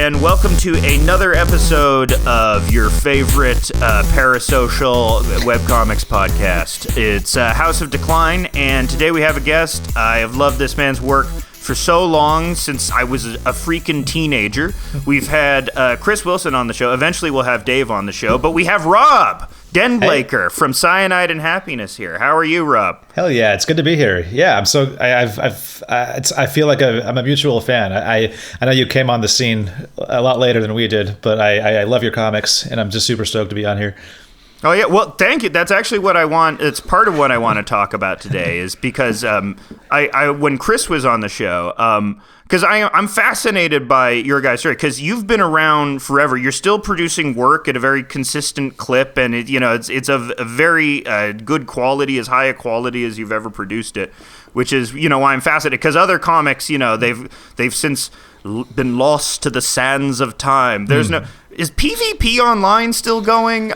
and welcome to another episode of your favorite parasocial webcomics podcast. It's Haus of Decline, and today we have a guest. I have loved this man's work for so long, since I was a freaking teenager. We've had Chris Wilson on the show. Eventually we'll have Dave on the show, but we have Rob DenBleyker from Cyanide and Happiness here. How are you, Rob? Hell yeah, it's good to be here. Yeah, I'm so I feel like I'm a mutual fan. I know you came on the scene a lot later than we did, but I love your comics, and I'm just super stoked to be on here. Oh, yeah. Well, thank you. That's actually what I want. It's part of what I want to talk about today is because I when Chris was on the show, because I'm fascinated by your guys' story, because you've been around forever. You're still producing work at a very consistent clip, and it's of a very good quality, as high a quality as you've ever produced it, which is, why I'm fascinated, because other comics, they've since been lost to the sands of time. There's is PvP Online still going?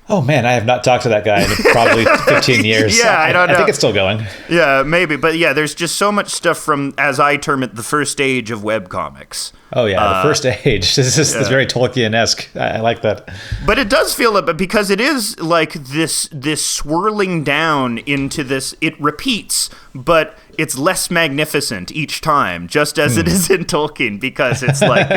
Oh, man, I have not talked to that guy in probably 15 years. Yeah, I don't know. I think it's still going. Yeah, maybe. But yeah, there's just so much stuff from, as I term it, the first age of webcomics. Oh, yeah, the first age. This is very Tolkien-esque. I like that. But it does feel it, because it is like this swirling down into this, it repeats, but it's less magnificent each time, just as it is in Tolkien, because it's like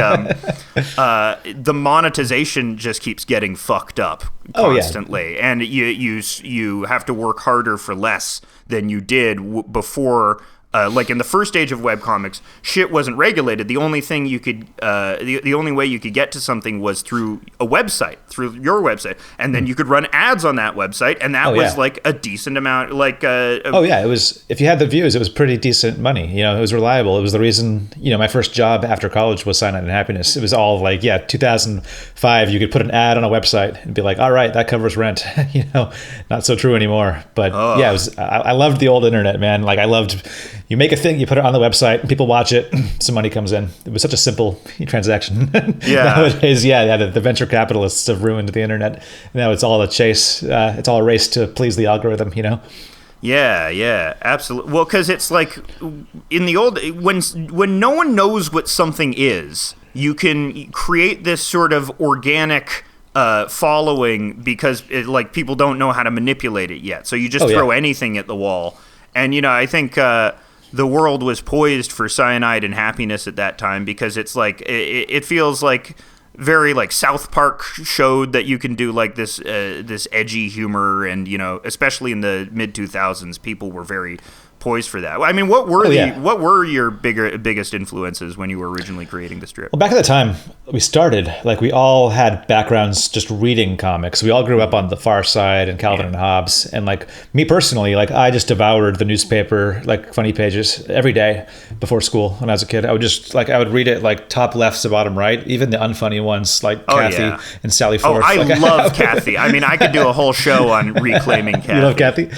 the monetization just keeps getting fucked up constantly, and you have to work harder for less than you did before. Like in the first age of webcomics, shit wasn't regulated. The only thing you could, the only way you could get to something was through a website, through your website, and then you could run ads on that website, and that was like a decent amount. It was, if you had the views, it was pretty decent money. It was reliable. It was the reason. My first job after college was Cyanide and Happiness. It was all 2005. You could put an ad on a website and be like, all right, that covers rent. Not so true anymore. But it was. I loved the old internet, man. I loved. You make a thing, you put it on the website, and people watch it, some money comes in. It was such a simple transaction. Yeah. Nowadays, the venture capitalists have ruined the internet. Now it's all a chase. It's all a race to please the algorithm, Yeah, absolutely. Well, because it's like in the old, when no one knows what something is, you can create this sort of organic following, because people don't know how to manipulate it yet. So you just throw anything at the wall. And, I think the world was poised for Cyanide and Happiness at that time, because it's like, it feels like very South Park showed that you can do this edgy humor, and, especially in the mid-2000s, people were very poised for that. I mean, what were your biggest influences when you were originally creating the strip? Well, back at the time we started, we all had backgrounds just reading comics. We all grew up on The Far Side and Calvin and Hobbes, and me personally, I just devoured the newspaper, funny pages every day before school when I was a kid. I would just I would read it top left to bottom right, even the unfunny ones Kathy and Sally Forth. I love Kathy. I mean, I could do a whole show on reclaiming Kathy. You love Kathy?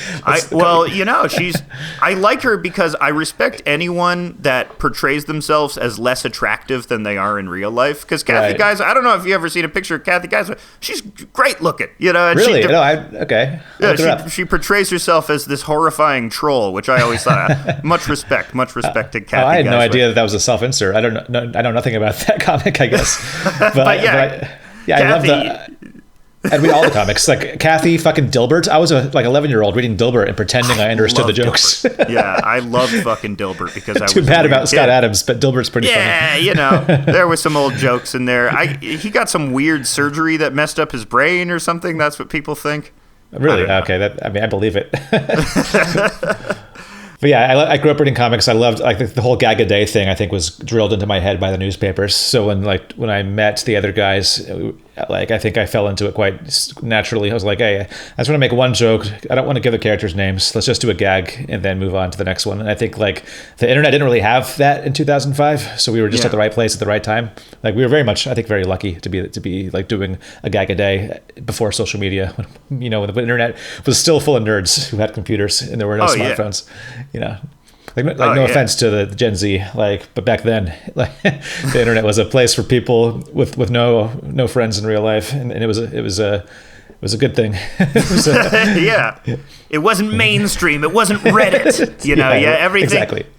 I like her because I respect anyone that portrays themselves as less attractive than they are in real life. Because Kathy Gaza, I don't know if you ever seen a picture of Kathy Gaza. She's great looking, And really? Okay. Yeah, she portrays herself as this horrifying troll, which I always thought. Much respect to Kathy. I had no idea that was a self-insert. I know nothing about that comic, I guess. Kathy, I love the. I'd read all the comics, Kathy, fucking Dilbert. I was a 11-year-old reading Dilbert and pretending I understood the jokes. Yeah, I loved fucking Dilbert because I was too bad about Scott Adams, but Dilbert's pretty funny. Yeah, there was some old jokes in there. He got some weird surgery that messed up his brain or something. That's what people think. Really? Okay. I believe it. But yeah, I grew up reading comics. I loved the whole gag a day thing. I think was drilled into my head by the newspapers. So when I met the other guys, I think I fell into it quite naturally. I was like, hey, I just want to make one joke. I don't want to give the characters names. Let's just do a gag and then move on to the next one. And I think the internet didn't really have that in 2005. So we were just at the right place at the right time. We were very much, I think, very lucky to be doing a gag a day before social media. When the internet was still full of nerds who had computers and there were no smartphones. No offense to the Gen Z, but back then, the internet was a place for people with no friends in real life, and it was was a good thing. Yeah. It wasn't mainstream. It wasn't Reddit.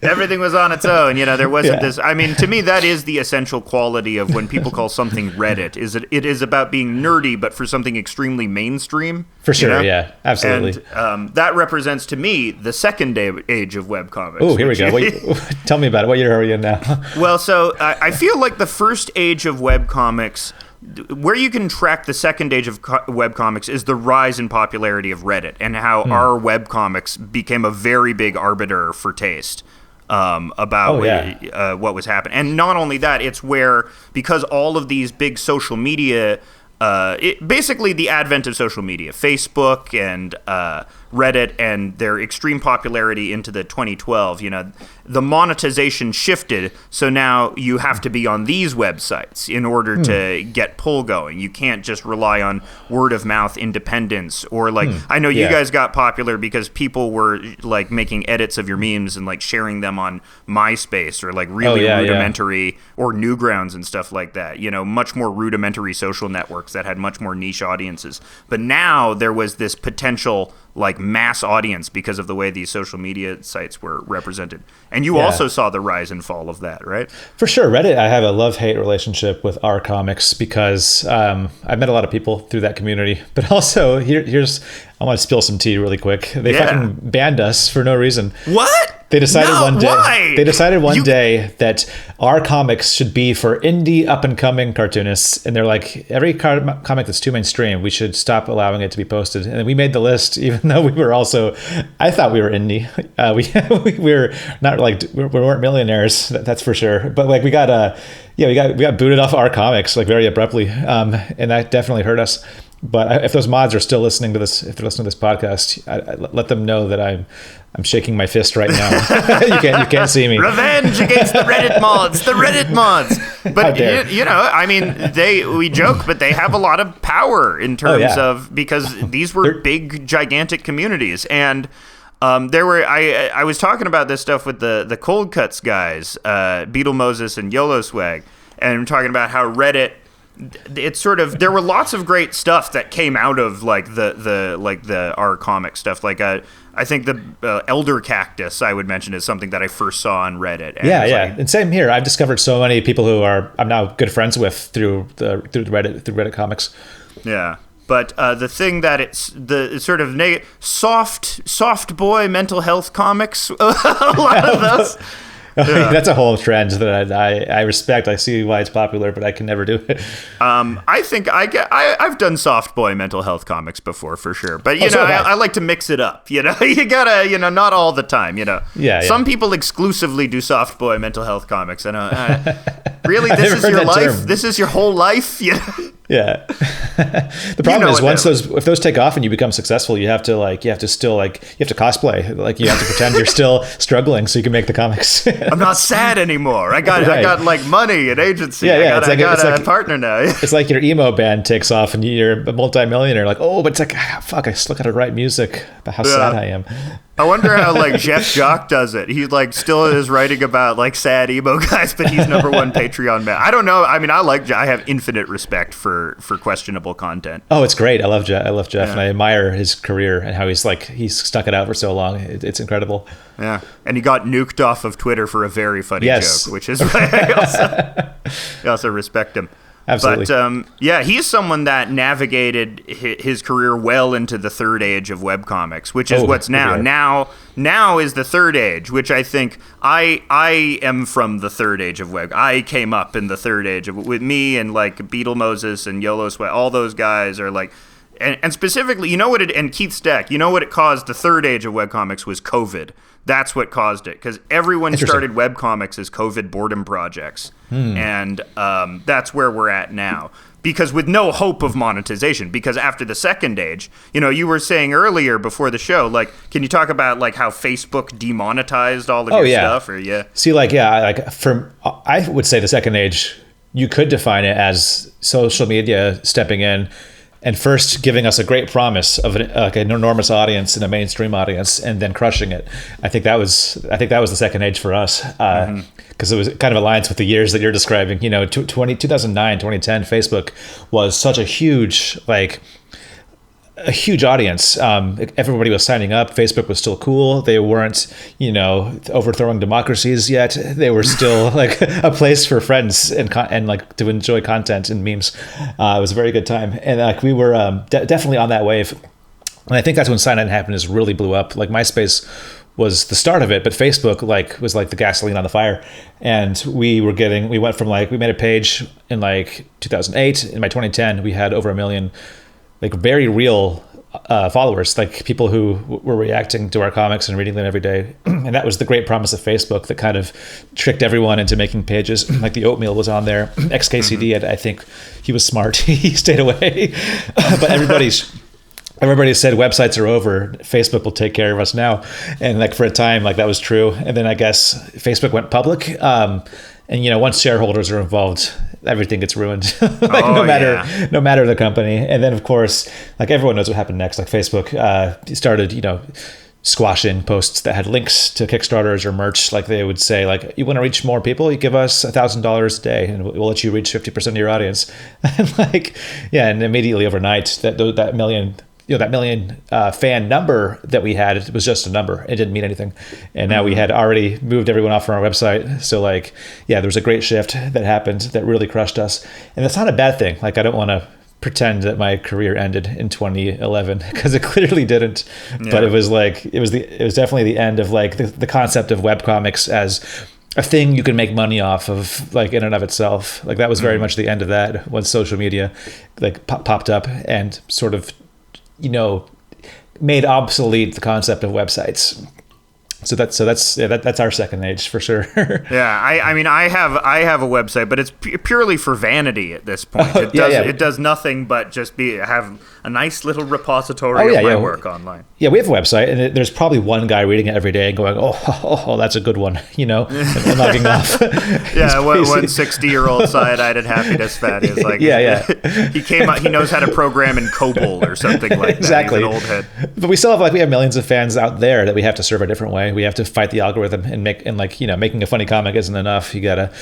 Everything was on its own. There wasn't this. I mean, to me, that is the essential quality of when people call something Reddit. It is about being nerdy, but for something extremely mainstream. For sure, yeah, absolutely. And that represents to me the second age of webcomics. Oh, here we go. Tell me about it. What year are we in now? Well, so I feel like the first age of webcomics, where you can track the second age of webcomics, is the rise in popularity of Reddit and how our webcomics became a very big arbiter for taste about what was happening. And not only that, it's where, because all of these big social media, basically the advent of social media, Facebook and Reddit and their extreme popularity into the 2012, the monetization shifted. So now you have to be on these websites in order to get pull going. You can't just rely on word of mouth independence or I know you guys got popular because people were like making edits of your memes and like sharing them on MySpace or like really rudimentary or Newgrounds and stuff like that. Much more rudimentary social networks that had much more niche audiences. But now there was this potential like mass audience because of the way these social media sites were represented. And you also saw the rise and fall of that, right? For sure. Reddit, I have a love-hate relationship with our comics because I've met a lot of people through that community. But also, here's I want to spill some tea really quick. They fucking banned us for no reason. What? They decided Why? They decided one day that our comics should be for indie up-and-coming cartoonists. And they're like, every comic that's too mainstream, we should stop allowing it to be posted. And we made the list, even though we were also, I thought we were indie. We're not like, we weren't millionaires, that's for sure. But like we got booted off our comics like very abruptly. And that definitely hurt us. But if those mods are still listening to this, if they're listening to this podcast, I let them know that I'm shaking my fist right now. You can't see me. Revenge against the Reddit mods. The Reddit mods. But I mean, we joke, but they have a lot of power in terms of, because these were big, gigantic communities, and there were. I was talking about this stuff with the Cold Cuts guys, Beetle Moses and YOLO Swag, and I'm talking about how Reddit. It's sort of, there were lots of great stuff that came out of like the our comic stuff. Like I think the Elder Cactus I would mention is something that I first saw on Reddit. And and same here. I've discovered so many people who I'm now good friends with through Reddit comics. Yeah. But the thing that it's the sort of soft boy mental health comics, a lot of those. Yeah. That's a whole trend that I respect. I see why it's popular, but I can never do it. I think I've done soft boy mental health comics before for sure, but I like to mix it up. You gotta not all the time. Some people exclusively do soft boy mental health comics, and really, this is your life. Term. This is your whole life. Yeah. The problem is if those take off and you become successful, you have to cosplay. Like you have to pretend you're still struggling so you can make the comics. I'm not sad anymore. I got like money and agency. I got a partner now. It's like your emo band takes off and you're a multi-millionaire. Like, but it's like, fuck, I still got to write music about how sad I am. I wonder how like Jeff Jock does it. He like still is writing about like sad emo guys, but he's #1 Patreon man. I don't know. I mean, I have infinite respect for questionable content. Oh, it's great. I love Jeff, and I admire his career and how he's stuck it out for so long. It's incredible. Yeah, and he got nuked off of Twitter for a very funny joke, which is why I also respect him. Absolutely. But he's someone that navigated his career well into the third age of webcomics, which is what's now. Yeah. Now is the third age, which I think I am from the third age of web. I came up in the third age with me and like Beetle Moses and YOLO Sweat. All those guys are like, and specifically, and Keith Stack, what it caused the third age of webcomics was COVID. That's what caused it, because everyone started webcomics as COVID boredom projects. And that's where we're at now. Because with no hope of monetization, because after the second age, you were saying earlier before the show, like, can you talk about like how Facebook demonetized all of your stuff? See, I would say the second age, you could define it as social media stepping in and first giving us a great promise of an enormous audience and a mainstream audience, and then crushing it. I think that was the second age for us, because it was kind of aligns with the years that you're describing. 2009, 2010, Facebook was such a huge a huge audience. Everybody was signing up. Facebook was still cool. They weren't, overthrowing democracies yet. They were still like a place for friends and like to enjoy content and memes. It was a very good time. And like we were definitely on that wave. And I think that's when Cyanide happened, is really blew up. Like MySpace was the start of it, but Facebook was like the gasoline on the fire. And we went from we made a page in like 2008. In by 2010, we had over 1 million, like very real followers, like people who were reacting to our comics and reading them every day. And that was the great promise of Facebook that kind of tricked everyone into making pages. Like the Oatmeal was on there. XKCD, I think he was smart. He stayed away. But everybody said websites are over. Facebook will take care of us now. And like for a time, like that was true. And then I guess Facebook went public. And once shareholders are involved, everything gets ruined. No matter the company. And then of course, like everyone knows what happened next. Like Facebook started, squashing posts that had links to Kickstarters or merch. Like they would say, like, you want to reach more people, you give us $1,000 a day and we'll let you reach 50% of your audience. And immediately overnight that million fan number that we had, it was just a number. It didn't mean anything. And now we had already moved everyone off from our website. So there was a great shift that happened that really crushed us. And that's not a bad thing. Like, I don't want to pretend that my career ended in 2011 because it clearly didn't. Yeah. But it was definitely the end of like the concept of webcomics as a thing you can make money off of, like in and of itself. Like that was very much the end of that when social media like popped up and sort of made obsolete the concept of websites. So that's our second age for sure. Yeah, I mean I have a website, but it's purely for vanity at this point. It does nothing but just have a nice little repository of my work online. Yeah, we have a website, and there's probably one guy reading it every day and going, "Oh, that's a good one," and logging off. Yeah, one 60-year-old Cyanide Happiness fan is like, he came out, he knows how to program in COBOL or something like exactly. that. He's an old head. But we still have we have millions of fans out there that we have to serve a different way. We have to fight the algorithm and making a funny comic isn't enough. You gotta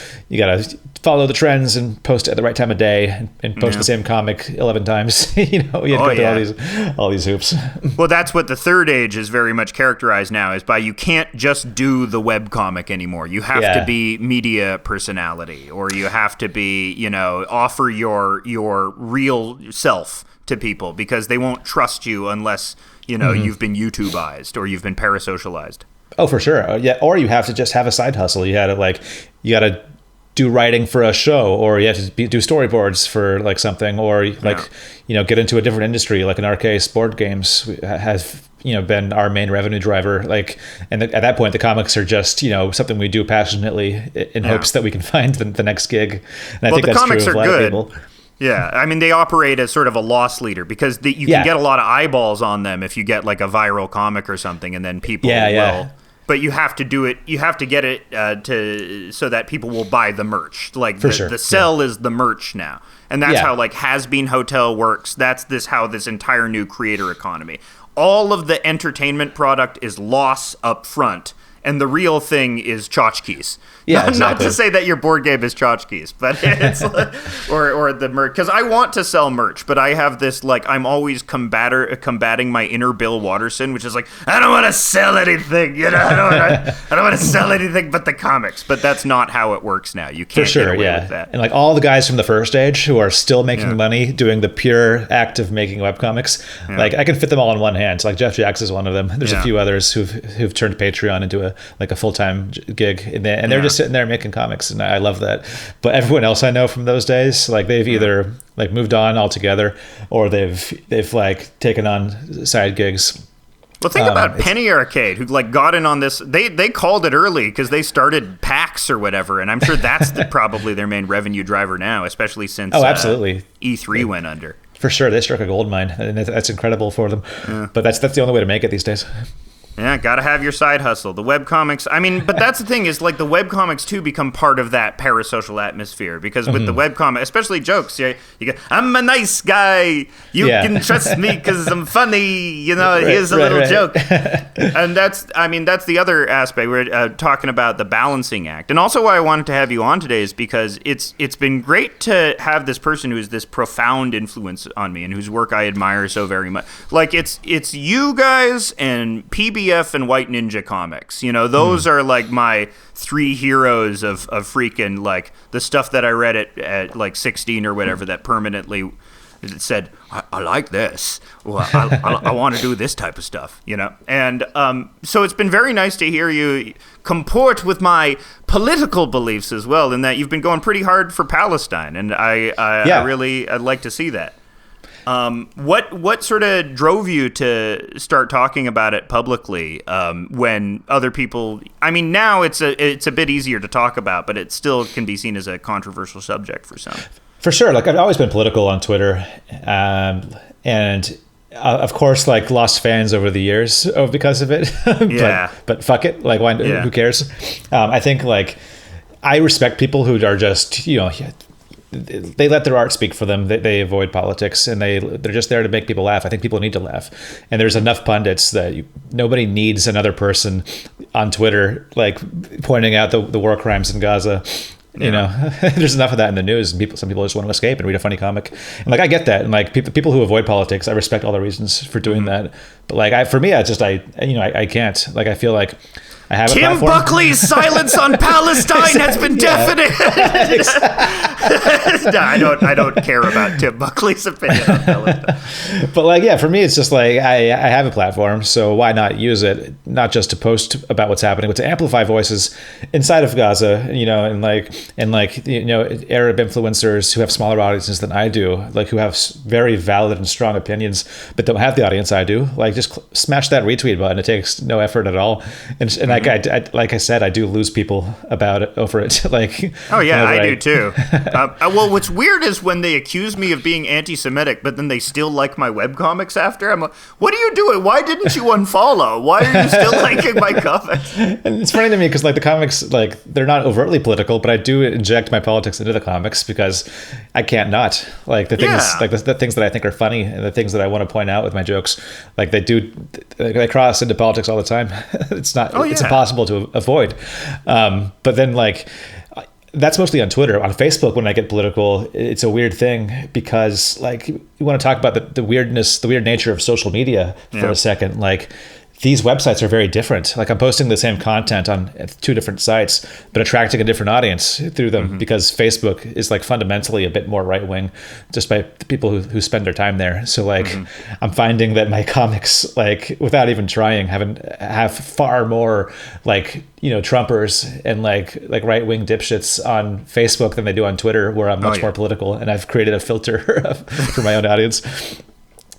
follow the trends and post at the right time of day and post the same comic 11 times. You have to go through all these hoops. Well, that's what the third age is very much characterized now, is by you can't just do the webcomic anymore. You have to be media personality, or you have to be, offer your real self to people, because they won't trust you unless, you've been YouTubeized or you've been parasocialized. Oh, for sure. Yeah. Or you have to just have a side hustle. You gotta do writing for a show, or you have to do storyboards for like something, or get into a different industry. Like in our case, board games has been our main revenue driver. And at that point, the comics are just something we do passionately in hopes that we can find the next gig. And I think that's true of a lot of people. Yeah, I mean, they operate as sort of a loss leader, because you can get a lot of eyeballs on them if you get like a viral comic or something, and then people will. But you have to do it. You have to get it so that people will buy the merch. Like the sell is the merch now, and that's how like Has Been Hotel works. That's how this entire new creator economy. All of the entertainment product is loss up front, and the real thing is tchotchkes. Yeah, exactly. Not to say that your board game is tchotchkes, but it's or the merch. Because I want to sell merch, but I have this I'm always combating my inner Bill Watterson, which is like, I don't want to sell anything. I don't want to sell anything but the comics. But that's not how it works now. You can't get away with that. And like all the guys from the first age who are still making money doing the pure act of making webcomics, like I can fit them all in one hand. So like Jeff Jacks is one of them. There's a few others who've turned Patreon into a full-time gig, and they're just sitting there making comics, and I love that. But everyone else I know from those days, like they've either like moved on altogether, or they've like taken on side gigs. Well, think about Penny Arcade, who like got in on this. They called it early because they started PAX or whatever, and I'm sure that's probably their main revenue driver now, especially since absolutely E3 went under. For sure, they struck a gold mine, and that's incredible for them. Yeah. But that's the only way to make it these days. Yeah, gotta have your side hustle. The webcomics, I mean, but that's the thing is, like, the webcomics, too, become part of that parasocial atmosphere. Because with the webcomic, especially jokes, you go, I'm a nice guy. You can trust me because I'm funny. You know, here's a little joke. And that's the other aspect. We're talking about the balancing act. And also why I wanted to have you on today is because it's been great to have this person who is this profound influence on me and whose work I admire so very much. Like, it's you guys and PBS and White Ninja Comics. You know, those are like my three heroes of freaking, like, the stuff that I read at like 16 or whatever that permanently said, I like this. Well, I want to do this type of stuff, you know? And so it's been very nice to hear you comport with my political beliefs as well, in that you've been going pretty hard for Palestine, and I'd like to see that. What sort of drove you to start talking about it publicly when other people? I mean, now it's a bit easier to talk about, but it still can be seen as a controversial subject for some. For sure, like I've always been political on Twitter, and of course, like lost fans over the years because of it. but fuck it, like why? Yeah. Who cares? I think like I respect people who are just they let their art speak for them. They avoid politics, and they're just there to make people laugh. I think people need to laugh, and there's enough pundits that nobody needs another person on Twitter like pointing out the war crimes in Gaza. You know, there's enough of that in the news, and some people just want to escape and read a funny comic. And like I get that, and like people who avoid politics, I respect all the reasons for doing that. But like for me, I can't. Like I feel like I have Tim a platform. Buckley's silence on Palestine has been deafening. No, I don't care about Tim Buckley's opinion on Palestine. But like, yeah, for me, it's just like I have a platform, so why not use it? Not just to post about what's happening, but to amplify voices inside of Gaza, you know, and Arab influencers who have smaller audiences than I do, like who have very valid and strong opinions, but don't have the audience I do. Like, just smash that retweet button. It takes no effort at all, and like I said, I do lose people over it. Like, oh yeah, I do too. Well, what's weird is when they accuse me of being anti-Semitic, but then they still like my webcomics after. I'm like, what are you doing? Why didn't you unfollow? Why are you still liking my comics? And it's funny to me because like the comics, like they're not overtly political, but I do inject my politics into the comics because I can't not. Like the things, like the things that I think are funny and the things that I want to point out with my jokes, like they cross into politics all the time. It's not. It's impossible to avoid. But then like that's mostly on Twitter. On Facebook, when I get political, it's a weird thing because like you want to talk about the weird nature of social media for a second. Like these websites are very different. Like I'm posting the same content on two different sites, but attracting a different audience through them because Facebook is like fundamentally a bit more right wing, just by the people who spend their time there. So like I'm finding that my comics, like without even trying, have far more like Trumpers and like right wing dipshits on Facebook than they do on Twitter, where I'm much more political, and I've created a filter for my own audience.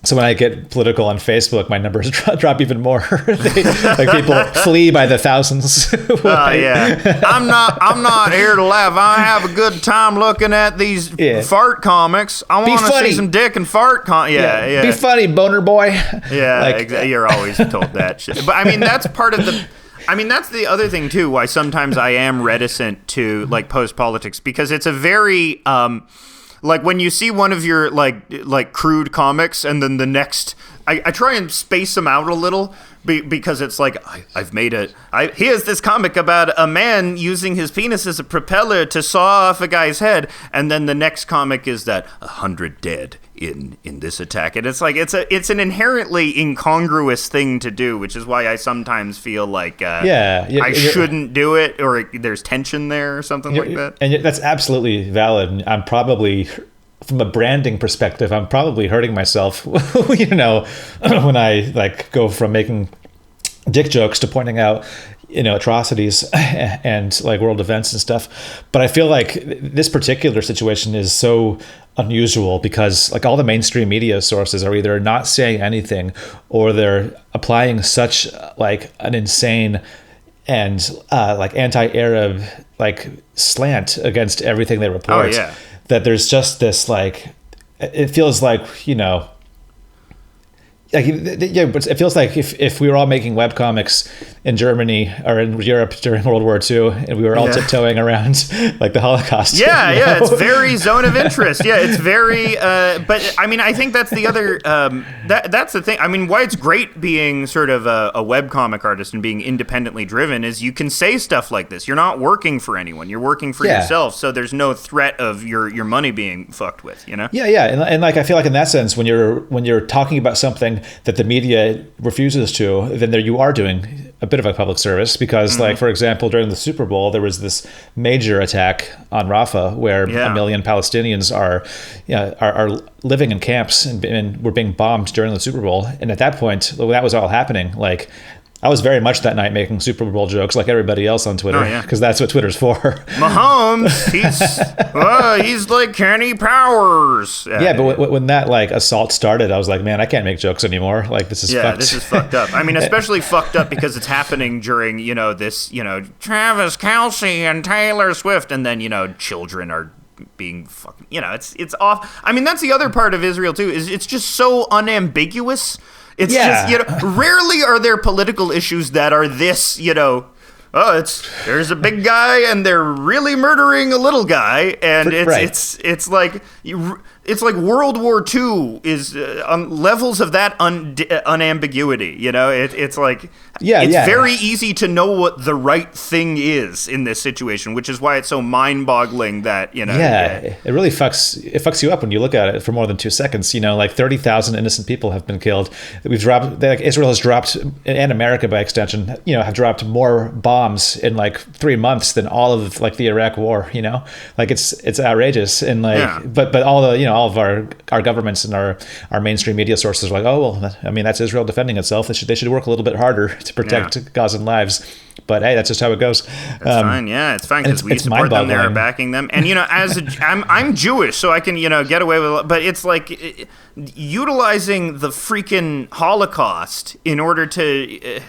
So when I get political on Facebook, my numbers drop even more. Like people flee by the thousands. I'm not here to laugh. I have a good time looking at these fart comics. I want to see some dick and fart. Be funny, boner boy. Yeah, you're always told that shit. But I mean, that's part of the. I mean, that's the other thing too. Why sometimes I am reticent to like post politics, because it's a very. Like when you see one of your like crude comics, and then the next, I try and space them out a little because it's like here's this comic about a man using his penis as a propeller to saw off a guy's head, and then the next comic is that 100 dead in this attack, and it's like it's an inherently incongruous thing to do, which is why I sometimes feel like I shouldn't do it, or there's tension there or something like that. And that's absolutely valid. I'm probably, from a branding perspective, I'm probably hurting myself, when I like go from making dick jokes to pointing out, atrocities and like world events and stuff. But I feel like this particular situation is so unusual because like all the mainstream media sources are either not saying anything, or they're applying such like an insane and like anti-Arab like slant against everything they report. That there's just this like, it feels like, Yeah, but it feels like if we were all making webcomics in Germany or in Europe during World War II, and we were all tiptoeing around like the Holocaust. Yeah, it's very zone of interest. Yeah, it's very. But I mean, I think that's the other. That's the thing. I mean, why it's great being sort of a webcomic artist and being independently driven is you can say stuff like this. You're not working for anyone. You're working for yourself. So there's no threat of your money being fucked with. You know. Yeah, and like I feel like in that sense, when you're talking about something that the media refuses to, then there you are doing a bit of a public service because, like, for example, during the Super Bowl, there was this major attack on Rafah where 1 million Palestinians are living in camps and were being bombed during the Super Bowl. And at that point, when that was all happening, like, I was very much that night making Super Bowl jokes like everybody else on Twitter because that's what Twitter's for. Mahomes, he's like Kenny Powers. But when that like assault started, I was like, man, I can't make jokes anymore. Like this is fucked. This is fucked up. I mean, especially fucked up because it's happening during this Travis Kelce and Taylor Swift, and then children are being fucking it's off. I mean, that's the other part of Israel too. Is it's just so unambiguous. It's just, rarely are there political issues that are this, there's a big guy and they're really murdering a little guy. And it's like World War II is on levels of that unambiguity. It's like, very easy to know what the right thing is in this situation, which is why it's so mind-boggling that, it really fucks you up when you look at it for more than 2 seconds. Like 30,000 innocent people have been killed. Israel has dropped, and America by extension, have dropped more bombs in like 3 months than all of like the Iraq war, like it's outrageous. And like, but all the, all of our governments and our mainstream media sources are like, oh, well, I mean, that's Israel defending itself. They should work a little bit harder to protect Gazan lives. But hey, that's just how it goes. It's fine. Yeah, it's fine because we support them. They're backing them. And I'm Jewish, so I can get away with it. But it's like utilizing the freaking Holocaust in order to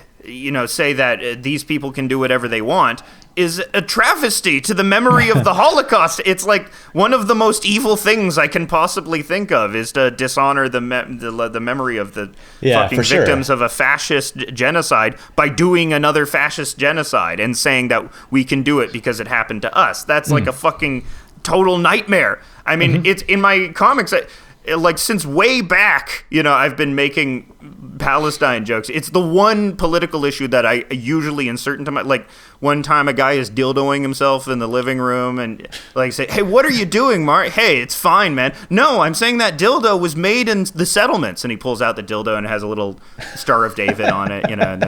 say that these people can do whatever they want is a travesty to the memory of the Holocaust. It's like one of the most evil things I can possibly think of is to dishonor the memory of the fucking victims of a fascist genocide by doing another fascist genocide and saying that we can do it because it happened to us. That's like a fucking total nightmare. I mean, it's in my comics. Like since way back, I've been making Palestine jokes. It's the one political issue that I usually insert into my, like one time a guy is dildoing himself in the living room and like say, hey, what are you doing, Mark? Hey, it's fine, man. No, I'm saying that dildo was made in the settlements. And he pulls out the dildo and it has a little Star of David on it, and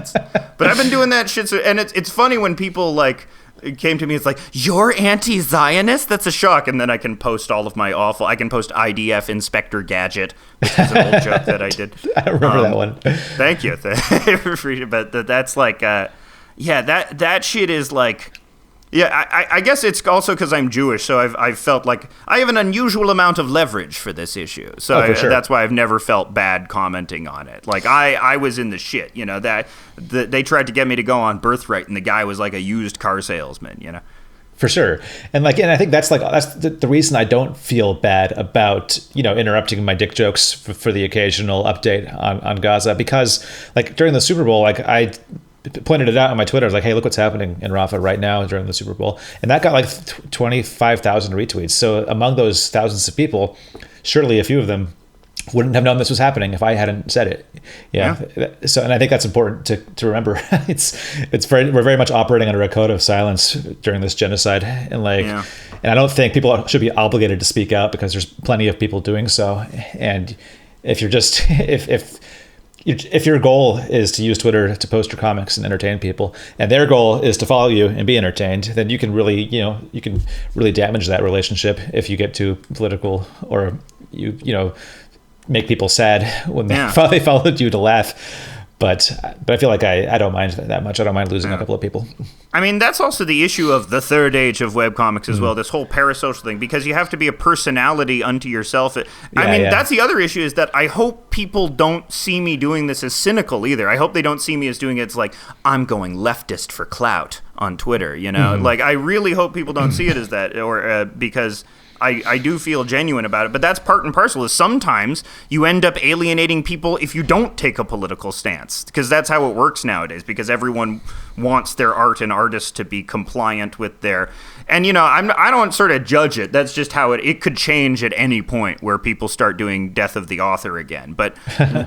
but I've been doing that shit. And it's funny when people like, it came to me, it's like, you're anti-Zionist? That's a shock. And then I can post all of my I can post IDF Inspector Gadget, which is an old joke that I did. I remember that one. Thank you. But that's like, that shit is like, I guess it's also because I'm Jewish, so I've felt like I have an unusual amount of leverage for this issue. So that's why I've never felt bad commenting on it. Like I was in the shit, that they tried to get me to go on Birthright, and the guy was like a used car salesman, For sure. And I think that's the reason I don't feel bad about, interrupting my dick jokes for the occasional update on Gaza, because like during the Super Bowl, like I pointed it out on my Twitter. I was like, hey, look what's happening in Rafah right now during the Super Bowl. And that got like 25,000 retweets. So among those thousands of people, surely a few of them wouldn't have known this was happening if I hadn't said it. Yeah. So, and I think that's important to remember. We're very much operating under a code of silence during this genocide. And and I don't think people should be obligated to speak out because there's plenty of people doing so. And if you're just, if your goal is to use Twitter to post your comics and entertain people, and their goal is to follow you and be entertained, then you can really, damage that relationship if you get too political or you make people sad when they followed you to laugh. But I feel like I don't mind that much. I don't mind losing a couple of people. I mean, that's also the issue of the third age of webcomics as well, this whole parasocial thing, because you have to be a personality unto yourself. That's the other issue, is that I hope people don't see me doing this as cynical either. I hope they don't see me as doing it's like, I'm going leftist for clout on Twitter, Like, I really hope people don't see it as that, or because I do feel genuine about it, but that's part and parcel. Is sometimes you end up alienating people if you don't take a political stance, because that's how it works nowadays, because everyone wants their art and artists to be compliant with their, and I don't sort of judge it. That's just how it could change at any point where people start doing death of the author again. But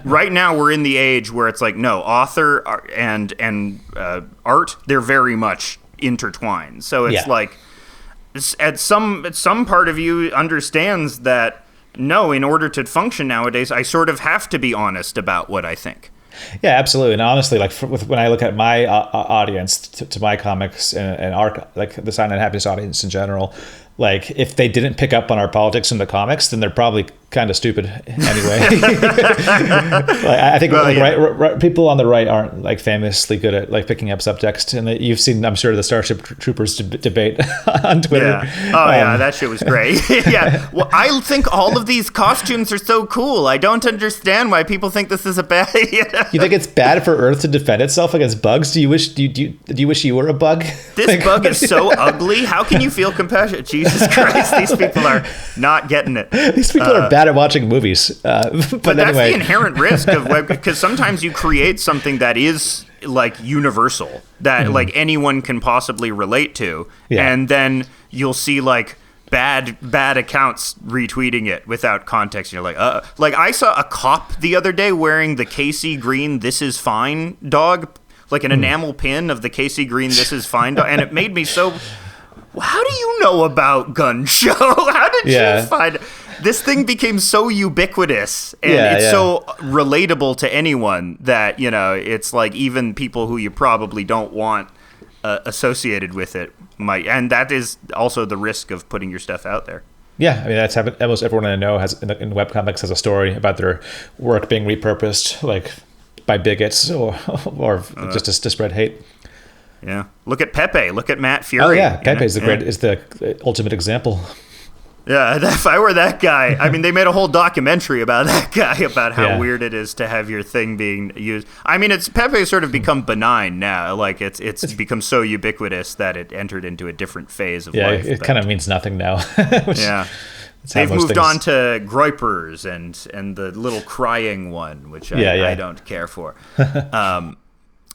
right now we're in the age where it's like, no, author and art, they're very much intertwined. So it's like, at some part of you understands that, no, in order to function nowadays, I sort of have to be honest about what I think. Yeah, absolutely. And honestly, like when I look at my audience to my comics and our, like the Cyanide Happiness audience in general, like if they didn't pick up on our politics in the comics, then they're probably kind of stupid anyway. Like, I think right, people on the right aren't like famously good at like picking up subtext, and you've seen, I'm sure, the Starship Troopers debate on Twitter. Yeah. That shit was great. Yeah, well, I think all of these costumes are so cool. I don't understand why people think this is a bad. You think it's bad for Earth to defend itself against bugs? Do you wish you were a bug? This bug is so ugly. How can you feel compassion? Jesus Christ, these people are not getting it. These people are bad at watching movies. But that's anyway. the inherent risk of web, because sometimes you create something that is like universal, that like anyone can possibly relate to, and then you'll see like bad accounts retweeting it without context. You're like, like I saw a cop the other day wearing the KC Green "This Is Fine" dog, like an enamel pin of the KC Green "This Is Fine" dog, and it made me so. How do you know about Gun Show? How did you find this thing became so ubiquitous and it's so relatable to anyone that, it's like even people who you probably don't want associated with it might. And that is also the risk of putting your stuff out there. Yeah, I mean, that's happened. Almost everyone I know has in webcomics has a story about their work being repurposed, like by bigots or just to spread hate. Yeah, look at Pepe. Look at Matt Fury. Oh yeah, Pepe is the ultimate example. Yeah, if I were that guy, I mean, they made a whole documentary about that guy, about how weird it is to have your thing being used. I mean, Pepe's sort of become benign now. Like it's become so ubiquitous that it entered into a different phase of life. Yeah, it kind of means nothing now. They've moved on to Groypers and the little crying one, which I don't care for.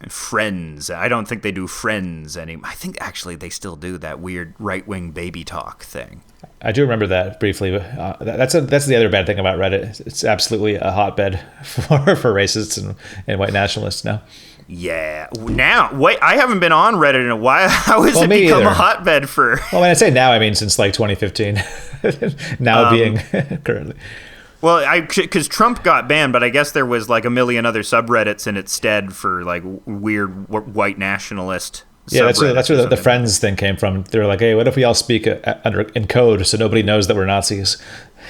Friends. I don't think they do Friends anymore. I think actually they still do that weird right-wing baby talk thing. I do remember that briefly. That's the other bad thing about Reddit. It's absolutely a hotbed for racists and white nationalists now. Yeah. Now, wait, I haven't been on Reddit in a while. How has it become a hotbed for? Well, when I say now, I mean since like 2015. Now being currently. Well, because Trump got banned, but I guess there was like a million other subreddits in its stead for like weird white nationalist. Yeah, that's where the Friends thing came from. They're like, hey, what if we all speak in code so nobody knows that we're Nazis?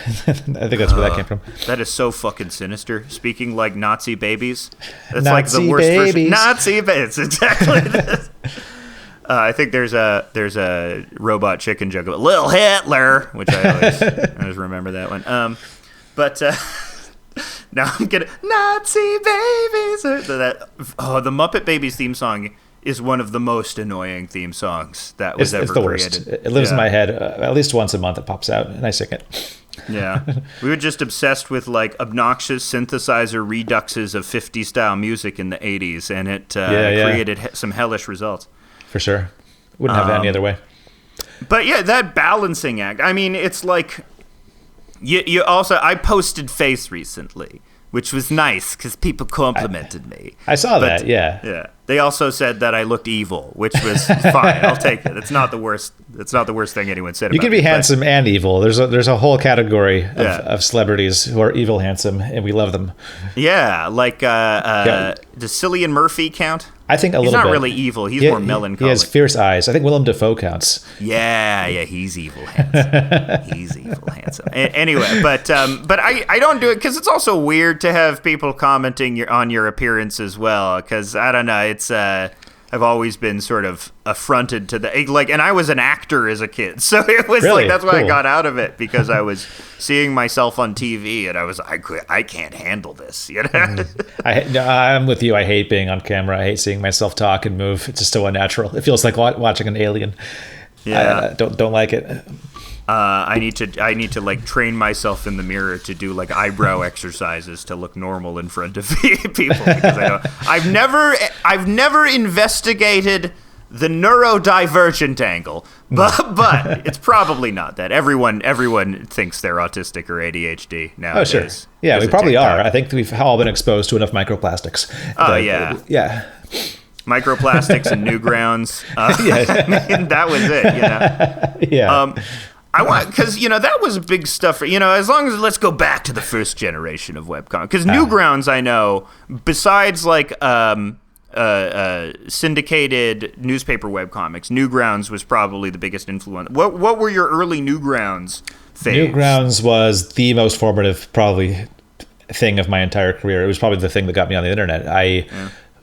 I think that's where that came from. That is so fucking sinister. Speaking like Nazi babies. That's Nazi like the worst babies. Nazi babies. Exactly this. I think there's a Robot Chicken joke about Lil Hitler, which I always remember that one. But now I'm getting Nazi babies. The Muppet Babies theme song is one of the most annoying theme songs that was ever created. Worst. It lives in my head at least once a month. It pops out and I sing it. Yeah, we were just obsessed with like obnoxious synthesizer reduxes of 50s style music in the 80s, and it created some hellish results. For sure, wouldn't have it any other way. But yeah, that balancing act. I mean, it's like. You also, I posted face recently, which was nice because people complimented me. I saw that, yeah. Yeah. They also said that I looked evil, which was fine. I'll take it. It's not the worst. It's not the worst thing anyone said. You can be handsome and evil. There's a whole category of celebrities who are evil handsome, and we love them. Yeah, like does Cillian Murphy count? I think a little bit. He's not really evil. He's more melancholy. He has fierce eyes. I think Willem Dafoe counts. Yeah, he's evil handsome. He's evil handsome. Anyway, but I don't do it because it's also weird to have people commenting on your appearance as well. Because I don't know, it's I've always been sort of affronted to the and I was an actor as a kid, so it was really? That's why I got out of it, because I was seeing myself on TV and I was I can't handle this, I'm with you. I hate being on camera. I hate seeing myself talk and move. It's just so unnatural. It feels like watching an alien. Yeah, don't like it. I need to like train myself in the mirror to do like eyebrow exercises to look normal in front of people, because I've never investigated the neurodivergent angle, but it's probably not that. Everyone thinks they're autistic or ADHD nowadays. Oh, sure. Yeah, we probably are. I think we've all been exposed to enough microplastics. Oh, yeah. Yeah. Microplastics and Newgrounds. I mean, that was it, you know? Yeah. I want, because, you know, that was big stuff for, you know, as long as, let's go back to the first generation of webcomics. Because Newgrounds, I know, besides like syndicated newspaper webcomics, Newgrounds was probably the biggest influence. What were your early Newgrounds faves? Newgrounds was the most formative, probably, thing of my entire career. It was probably the thing that got me on the internet.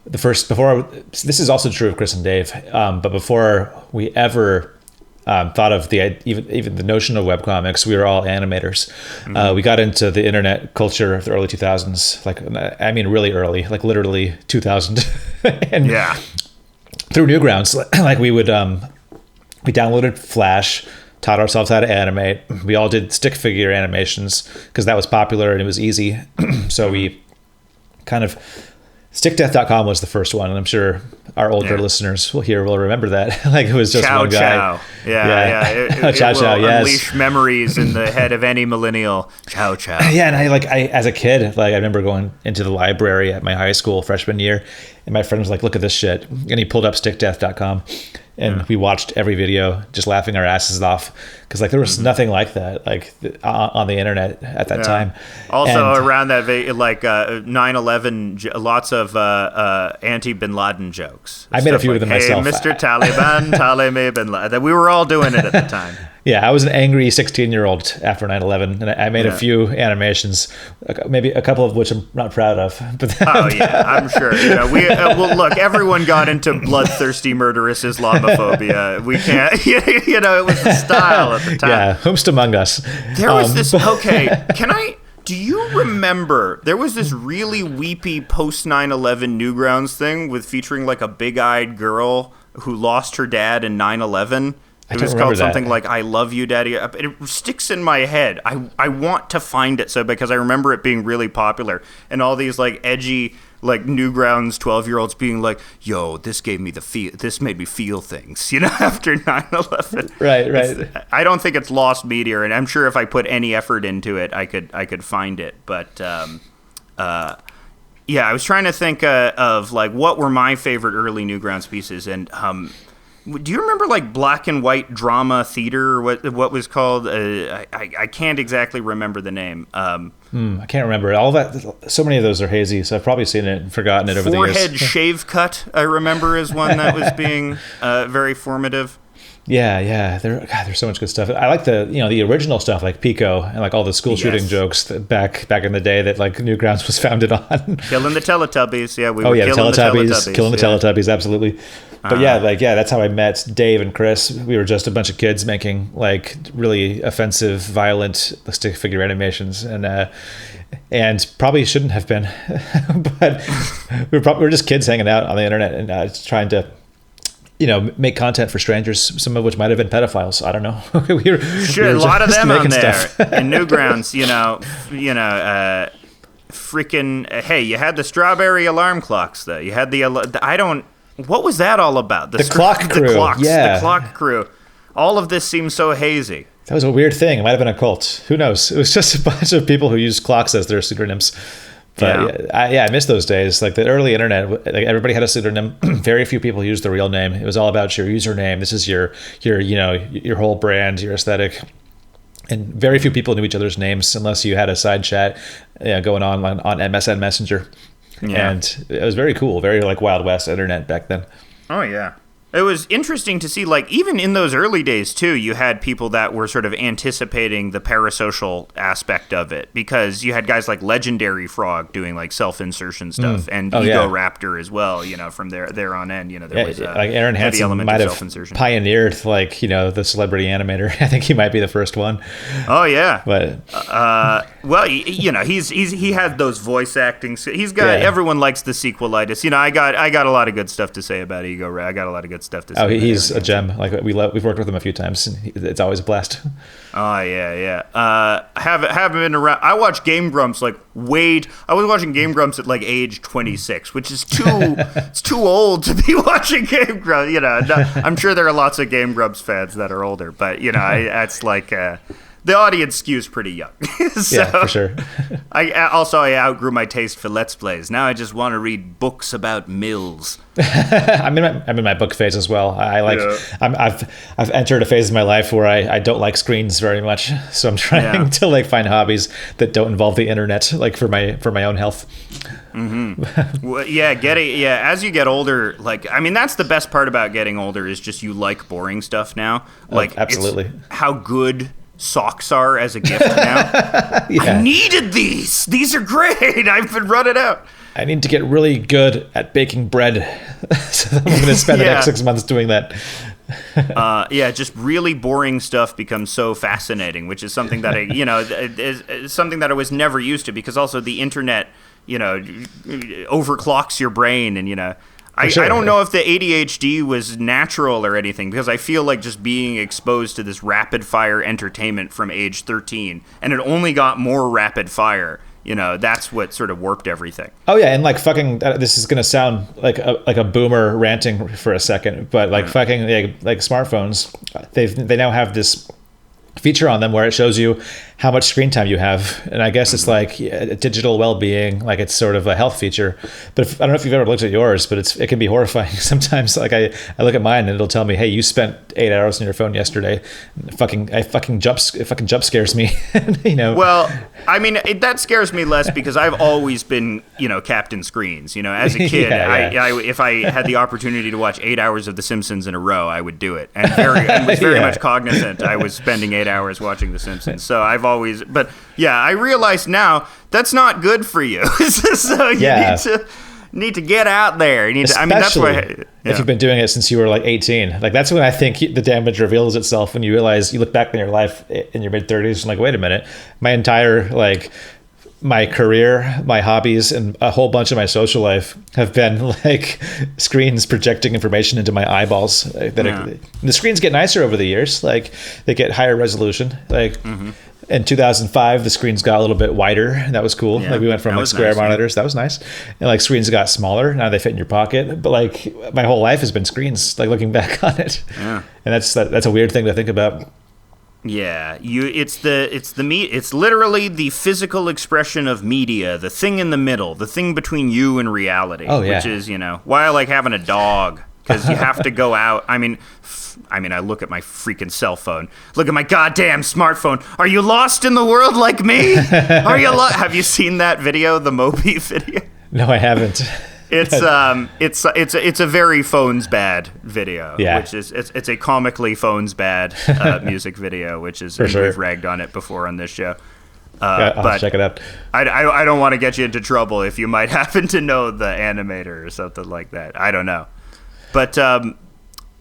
This is also true of Chris and Dave, but before we ever thought of even the notion of webcomics, we were all animators. Mm-hmm. We got into the internet culture of the early 2000s, I mean really early, like literally 2000. And through Newgrounds, like we downloaded Flash, taught ourselves how to animate. We all did stick figure animations because that was popular and it was easy. So we kind of... Stickdeath.com was the first one, and I'm sure our older listeners will remember that. Like it was just one guy. Yeah. It will unleash memories in the head of any millennial. Chow chow. Yeah, and I as a kid, like I remember going into the library at my high school freshman year, and my friend was like, "Look at this shit," and he pulled up Stickdeath.com. And we watched every video, just laughing our asses off, because like there was nothing like that, like on the internet at that time. Also, around that, like 9/11, lots of anti-Bin Laden jokes. I made a few of them myself. Hey, Mr. Taliban, tally me Bin Laden. We were all doing it at the time. Yeah, I was an angry 16-year-old after 9/11, and I made a few animations, maybe a couple of which I'm not proud of. But I'm sure. You know, well, look, everyone got into bloodthirsty, murderous Islamophobia. We can't, you know, it was the style at the time. Yeah, whomst among us? There was this. Okay, do you remember there was this really weepy post 9/11 Newgrounds thing featuring like a big-eyed girl who lost her dad in 9/11? It was called something like "I Love You, Daddy." It sticks in my head. I want to find it because I remember it being really popular, and all these like edgy like Newgrounds 12-year-olds being like, "Yo, this gave me this made me feel things," you know, after 9/11. Right. I don't think it's lost media, and I'm sure if I put any effort into it, I could find it. But I was trying to think of like what were my favorite early Newgrounds pieces, and do you remember like black and white drama theater, or what was called? I can't exactly remember the name. I can't remember. All that. So many of those are hazy, so I've probably seen it and forgotten it over the years. Forehead Shave Cut, I remember, is one that was being very formative. Yeah. There's so much good stuff. I like the original stuff like Pico and like all the school shooting jokes that back in the day that like Newgrounds was founded on. Killing the Teletubbies. Yeah, killing the Teletubbies, absolutely. But that's how I met Dave and Chris. We were just a bunch of kids making like really offensive, violent stick figure animations, and probably shouldn't have been, but we were just kids hanging out on the internet and trying to, make content for strangers, some of which might have been pedophiles. I don't know. A lot of them on there in Newgrounds. Freaking hey! You had the strawberry alarm clocks though. You had what was that all about? The clock crew. The clock crew. All of this seems so hazy. That was a weird thing. It might have been a cult. Who knows? It was just a bunch of people who used clocks as their pseudonyms. But I miss those days. Like the early internet, like everybody had a pseudonym. Very few people used the real name. It was all about your username. This is your whole brand, your aesthetic. And very few people knew each other's names unless you had a side chat going on MSN Messenger. Yeah. And it was very cool, very like Wild West internet back then. Oh, yeah. It was interesting to see, like, even in those early days, too, you had people that were sort of anticipating the parasocial aspect of it, because you had guys like Legendary Frog doing, like, self-insertion stuff, and Ego Raptor as well, from there on end, there was like Aaron Hansen might have pioneered, like, the celebrity animator. I think he might be the first one. Oh, yeah. But well, he had those voice acting. He's got everyone likes the sequelitis. I got a lot of good stuff to say about Ego Raptor. I got a lot of good stuff to Oh, say. he's a gem. Like we've worked with him a few times, and it's always a blast. Oh yeah. Haven't been around. I watched Game Grumps I was watching Game Grumps at like age 26, which is it's too old to be watching Game Grumps. I'm sure there are lots of Game Grumps fans that are older, but it's like the audience skews pretty young. So, yeah, for sure. I outgrew my taste for Let's Plays. Now I just want to read books about mills. I'm in my book phase as well. I've entered a phase of my life where I don't like screens very much, so I'm trying to like find hobbies that don't involve the internet, like for my own health. Mm-hmm. Well, as you get older, that's the best part about getting older is just you like boring stuff now. Like, absolutely. How good socks are as a gift now. I needed these. These are great. I've been running out. I need to get really good at baking bread. So I'm going to spend the next 6 months doing that. Just really boring stuff becomes so fascinating, which is something that is something that I was never used to, because also the internet, overclocks your brain, and I don't know if the ADHD was natural or anything, because I feel like just being exposed to this rapid fire entertainment from age 13, and it only got more rapid fire. That's what sort of warped everything. Oh yeah, and like fucking, this is gonna sound like a boomer ranting for a second, but like fucking like smartphones, they now have this feature on them where it shows you how much screen time you have, and I guess it's like digital well-being, like it's sort of a health feature. But I don't know if you've ever looked at yours, but it can be horrifying sometimes. Like I look at mine and it'll tell me, hey, you spent 8 hours on your phone yesterday. It fucking jump scares me. Well, that scares me less because I've always been Captain Screens. As a kid, I if I had the opportunity to watch 8 hours of The Simpsons in a row, I would do it, and was very much cognizant I was spending 8 hours watching The Simpsons. So I've always, but I realize now that's not good for you. So you need to get out there. You need to, that's why. If you've been doing it since you were like 18, like that's when I think the damage reveals itself, when you realize, you look back in your life in your mid 30s and like, wait a minute, my entire my career, my hobbies, and a whole bunch of my social life have been like screens projecting information into my eyeballs. The screens get nicer over the years. Like they get higher resolution. Like in 2005, the screens got a little bit wider, and that was cool. Like we went from square monitors. That was nice. And like screens got smaller. Now they fit in your pocket. But like my whole life has been screens, like looking back on it. Yeah. And that's a weird thing to think about. Yeah, it's literally the physical expression of media, the thing in the middle, the thing between you and reality. Oh, yeah. Which is, why I like having a dog, because you have to go out. I look at my freaking cell phone. Look at my goddamn smartphone. Are you lost in the world like me? Have you seen that video, the Moby video? No, I haven't. It's a very phones bad video, which is it's a comically phones bad music video, which is we've ragged on it before on this show. I'll check it out. I don't want to get you into trouble if you might happen to know the animator or something like that. I don't know, but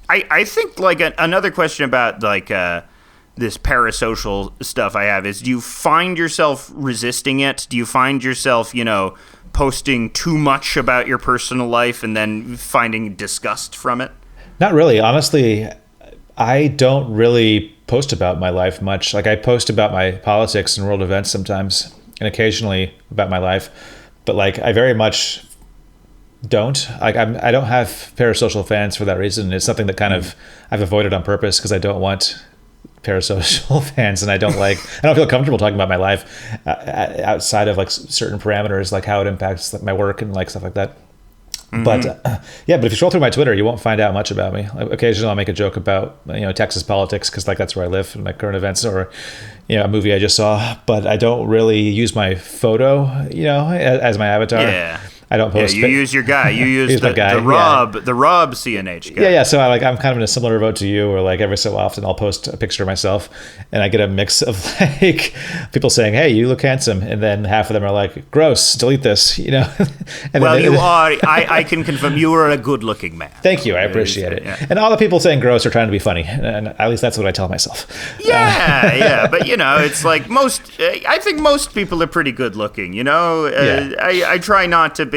I think like another question about like this parasocial stuff I have is, do you find yourself resisting it? Do you find yourself posting too much about your personal life and then finding disgust from it? Not really. Honestly, I don't really post about my life much. Like I post about my politics and world events sometimes, and occasionally about my life, but like I very much don't. Like I don't have parasocial fans for that reason. It's something that kind of I've avoided on purpose, because I don't want parasocial fans, and I don't feel comfortable talking about my life outside of like certain parameters, like how it impacts like my work and like stuff like that. But but if you scroll through my Twitter, you won't find out much about me. Like, occasionally I'll make a joke about Texas politics, because like that's where I live, and my current events, or a movie I just saw. But I don't really use my photo as my avatar. I don't post. Yeah, you use your guy. You use the Rob CNH guy. Yeah. So I'm kind of in a similar boat to you, where like every so often I'll post a picture of myself, and I get a mix of like people saying, "Hey, you look handsome," and then half of them are like, "Gross, delete this," And well, you are. I can confirm you are a good-looking man. Thank you. I appreciate it. Yeah. And all the people saying gross are trying to be funny, and at least that's what I tell myself. Yeah. But it's like I think most people are pretty good-looking. I try not to be.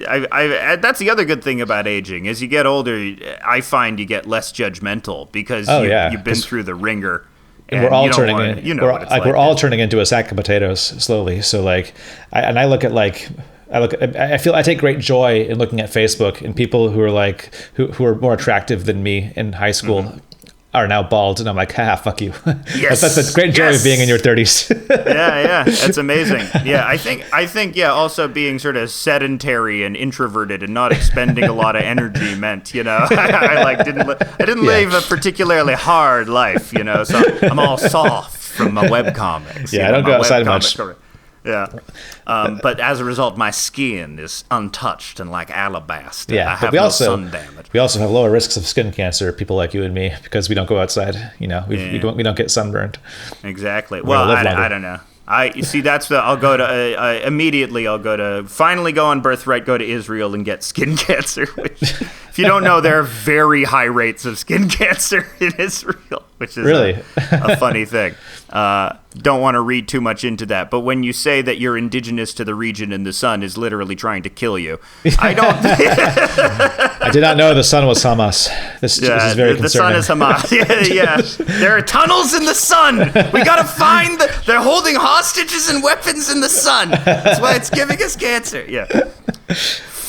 definitely. That's the other good thing about aging. As you get older, I find you get less judgmental because you've been through the ringer. And we're all turning into a sack of potatoes slowly. So like, I take great joy in looking at Facebook and people who are like who are more attractive than me in high school are now bald, and I'm like, fuck you. Yes, that's the great joy of being in your 30s. yeah, that's amazing. Yeah, I think also being sort of sedentary and introverted and not expending a lot of energy meant, I didn't live a particularly hard life, so I'm all soft from my webcomics. Yeah, I don't go outside much. Yeah, but as a result, my skin is untouched and like alabaster. Yeah, I have no sun damage. We also have lower risks of skin cancer, people like you and me, because we don't go outside. We don't get sunburned. Exactly. Well, I don't know. I'll go to immediately. I'll finally go on birthright, go to Israel and get skin cancer. Which, if you don't know, there are very high rates of skin cancer in Israel, which is really a funny thing. Don't want to read too much into that, but when you say that you're indigenous to the region and the sun is literally trying to kill you, I don't. I did not know the sun was Hamas. This is very concerning. The sun is Hamas. Yeah. There are tunnels in the sun. We gotta find they're holding hostages and weapons in the sun. That's why it's giving us cancer. Yeah.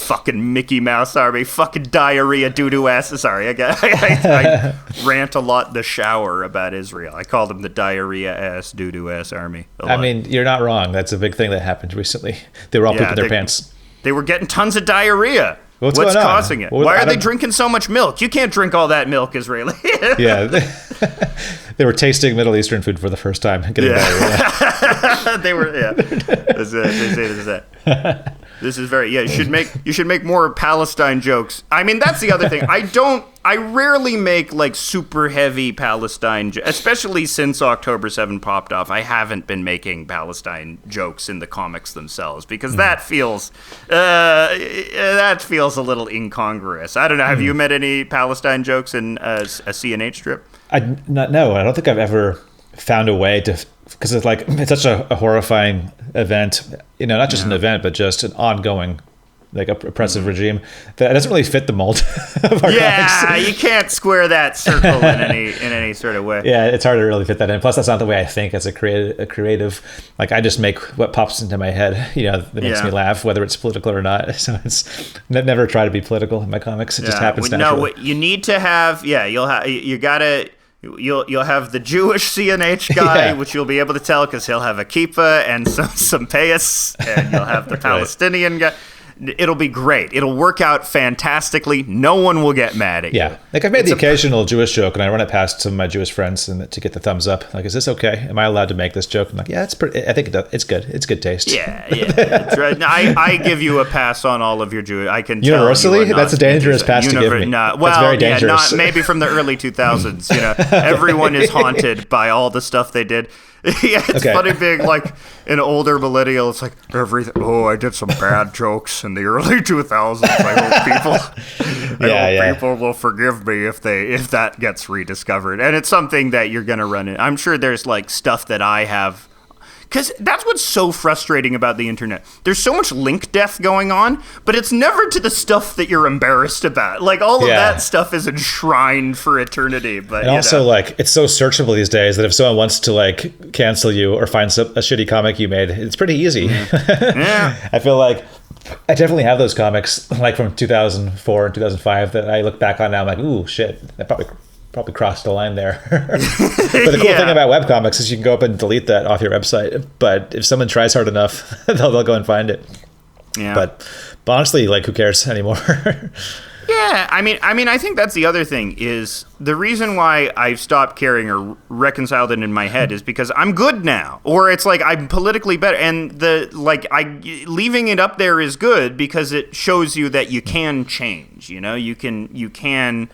Fucking Mickey Mouse army, fucking diarrhea doo-doo ass. Sorry, I rant a lot in the shower about Israel. I call them the diarrhea ass doo-doo ass army. I mean, you're not wrong. That's a big thing that happened recently. They were all pooping their pants. They were getting tons of diarrhea. What's causing it? Why are they drinking so much milk? You can't drink all that milk, Israeli. Yeah. They were tasting Middle Eastern food for the first time. Getting diarrhea. They were, They say that. This is very, you should make more Palestine jokes. I mean, that's the other thing. I rarely make like super heavy Palestine, especially since October 7 popped off. I haven't been making Palestine jokes in the comics themselves because that feels a little incongruous. I don't know. Have you met any Palestine jokes in a CNH strip? No, I don't think I've ever found a way to, because it's such a horrifying event, not just an event, but just an ongoing, like, oppressive regime that doesn't really fit the mold of our comics. You can't square that circle in any sort of way. Yeah, it's hard to really fit that in. Plus, that's not the way I think as a creative. Like, I just make what pops into my head, that makes me laugh, whether it's political or not. So it's never try to be political in my comics. It just happens naturally. No, you need to have. You'll have the Jewish CNH guy, which you'll be able to tell because he'll have a kippah and some payas, and you'll have the Palestinian guy. It'll be great. It'll work out fantastically. No one will get mad at you. Yeah. Like, I've made the occasional Jewish joke, and I run it past some of my Jewish friends and to get the thumbs up. Like, is this okay? Am I allowed to make this joke? I'm like, yeah, it's pretty. I think it's good. It's good taste. Yeah. That's right. I give you a pass on all of your Jewish. I can tell universally. That's a dangerous pass to give me. Well, that's very dangerous. Not maybe from the early 2000s. Everyone is haunted by all the stuff they did. It's funny being like an older millennial. It's like everything. Oh, I did some bad jokes in the early 2000s. I hope people will forgive me if that gets rediscovered. And it's something that you're gonna run in. I'm sure there's like stuff that I have. Because that's what's so frustrating about the internet. There's so much link death going on, but it's never to the stuff that you're embarrassed about. Like, all of that stuff is enshrined for eternity. But also, like, it's so searchable these days that if someone wants to, like, cancel you or find a shitty comic you made, it's pretty easy. Yeah. I feel like I definitely have those comics, like, from 2004 and 2005 that I look back on now. I'm like, ooh, shit, I probably crossed the line there. But the cool thing about webcomics is you can go up and delete that off your website. But if someone tries hard enough, they'll go and find it. Yeah. But honestly, like, who cares anymore? Yeah, I mean, I think that's the other thing is the reason why I've stopped caring or reconciled it in my head is because I'm good now, or it's like I'm politically better, and leaving it up there is good because it shows you that you can change. You can.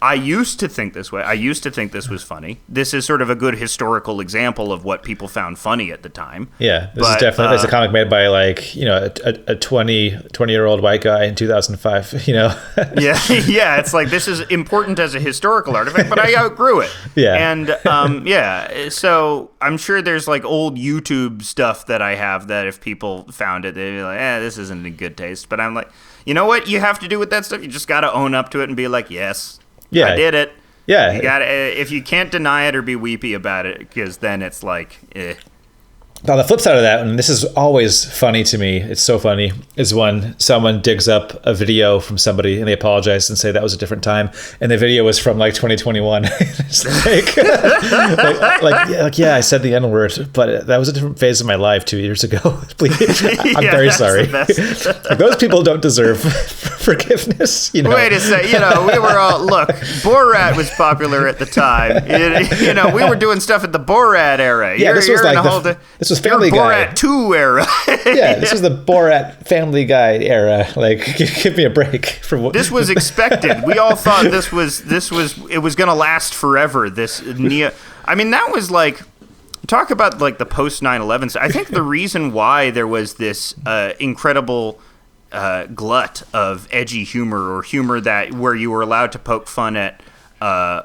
I used to think this way. I used to think this was funny. This is sort of a good historical example of what people found funny at the time. Yeah, this is definitely there's a comic made by like, you know, a 20-year-old white guy in 2005, you know. yeah, it's like this is important as a historical artifact, but I outgrew it. Yeah. And so I'm sure there's like old YouTube stuff that I have that if people found it, they'd be like, this isn't in good taste. But I'm like, you know what you have to do with that stuff? You just got to own up to it and be like, yes, I did it. Yeah. You got if you can't deny it or be weepy about it, because then it's like, Now, the flip side of that, and this is always funny to me, it's so funny, is when someone digs up a video from somebody and they apologize and say that was a different time, and the video was from like 2021. It's yeah, I said the N-word, but that was a different phase of my life 2 years ago. Please, I'm very sorry. Like, those people don't deserve forgiveness. You know? Wait a second. You know, we were all, look, Borat was popular at the time. You know, we were doing stuff at the Borat era. Yeah, this was like this was Family Guy. Borat 2 era. Yeah, this was the Borat Family Guy era. Like, give me a break from what this was expected. We all thought this was it was going to last forever. I mean, that was like, talk about like the post 9/11. I think the reason why there was this incredible glut of edgy humor, or humor that where you were allowed to poke fun at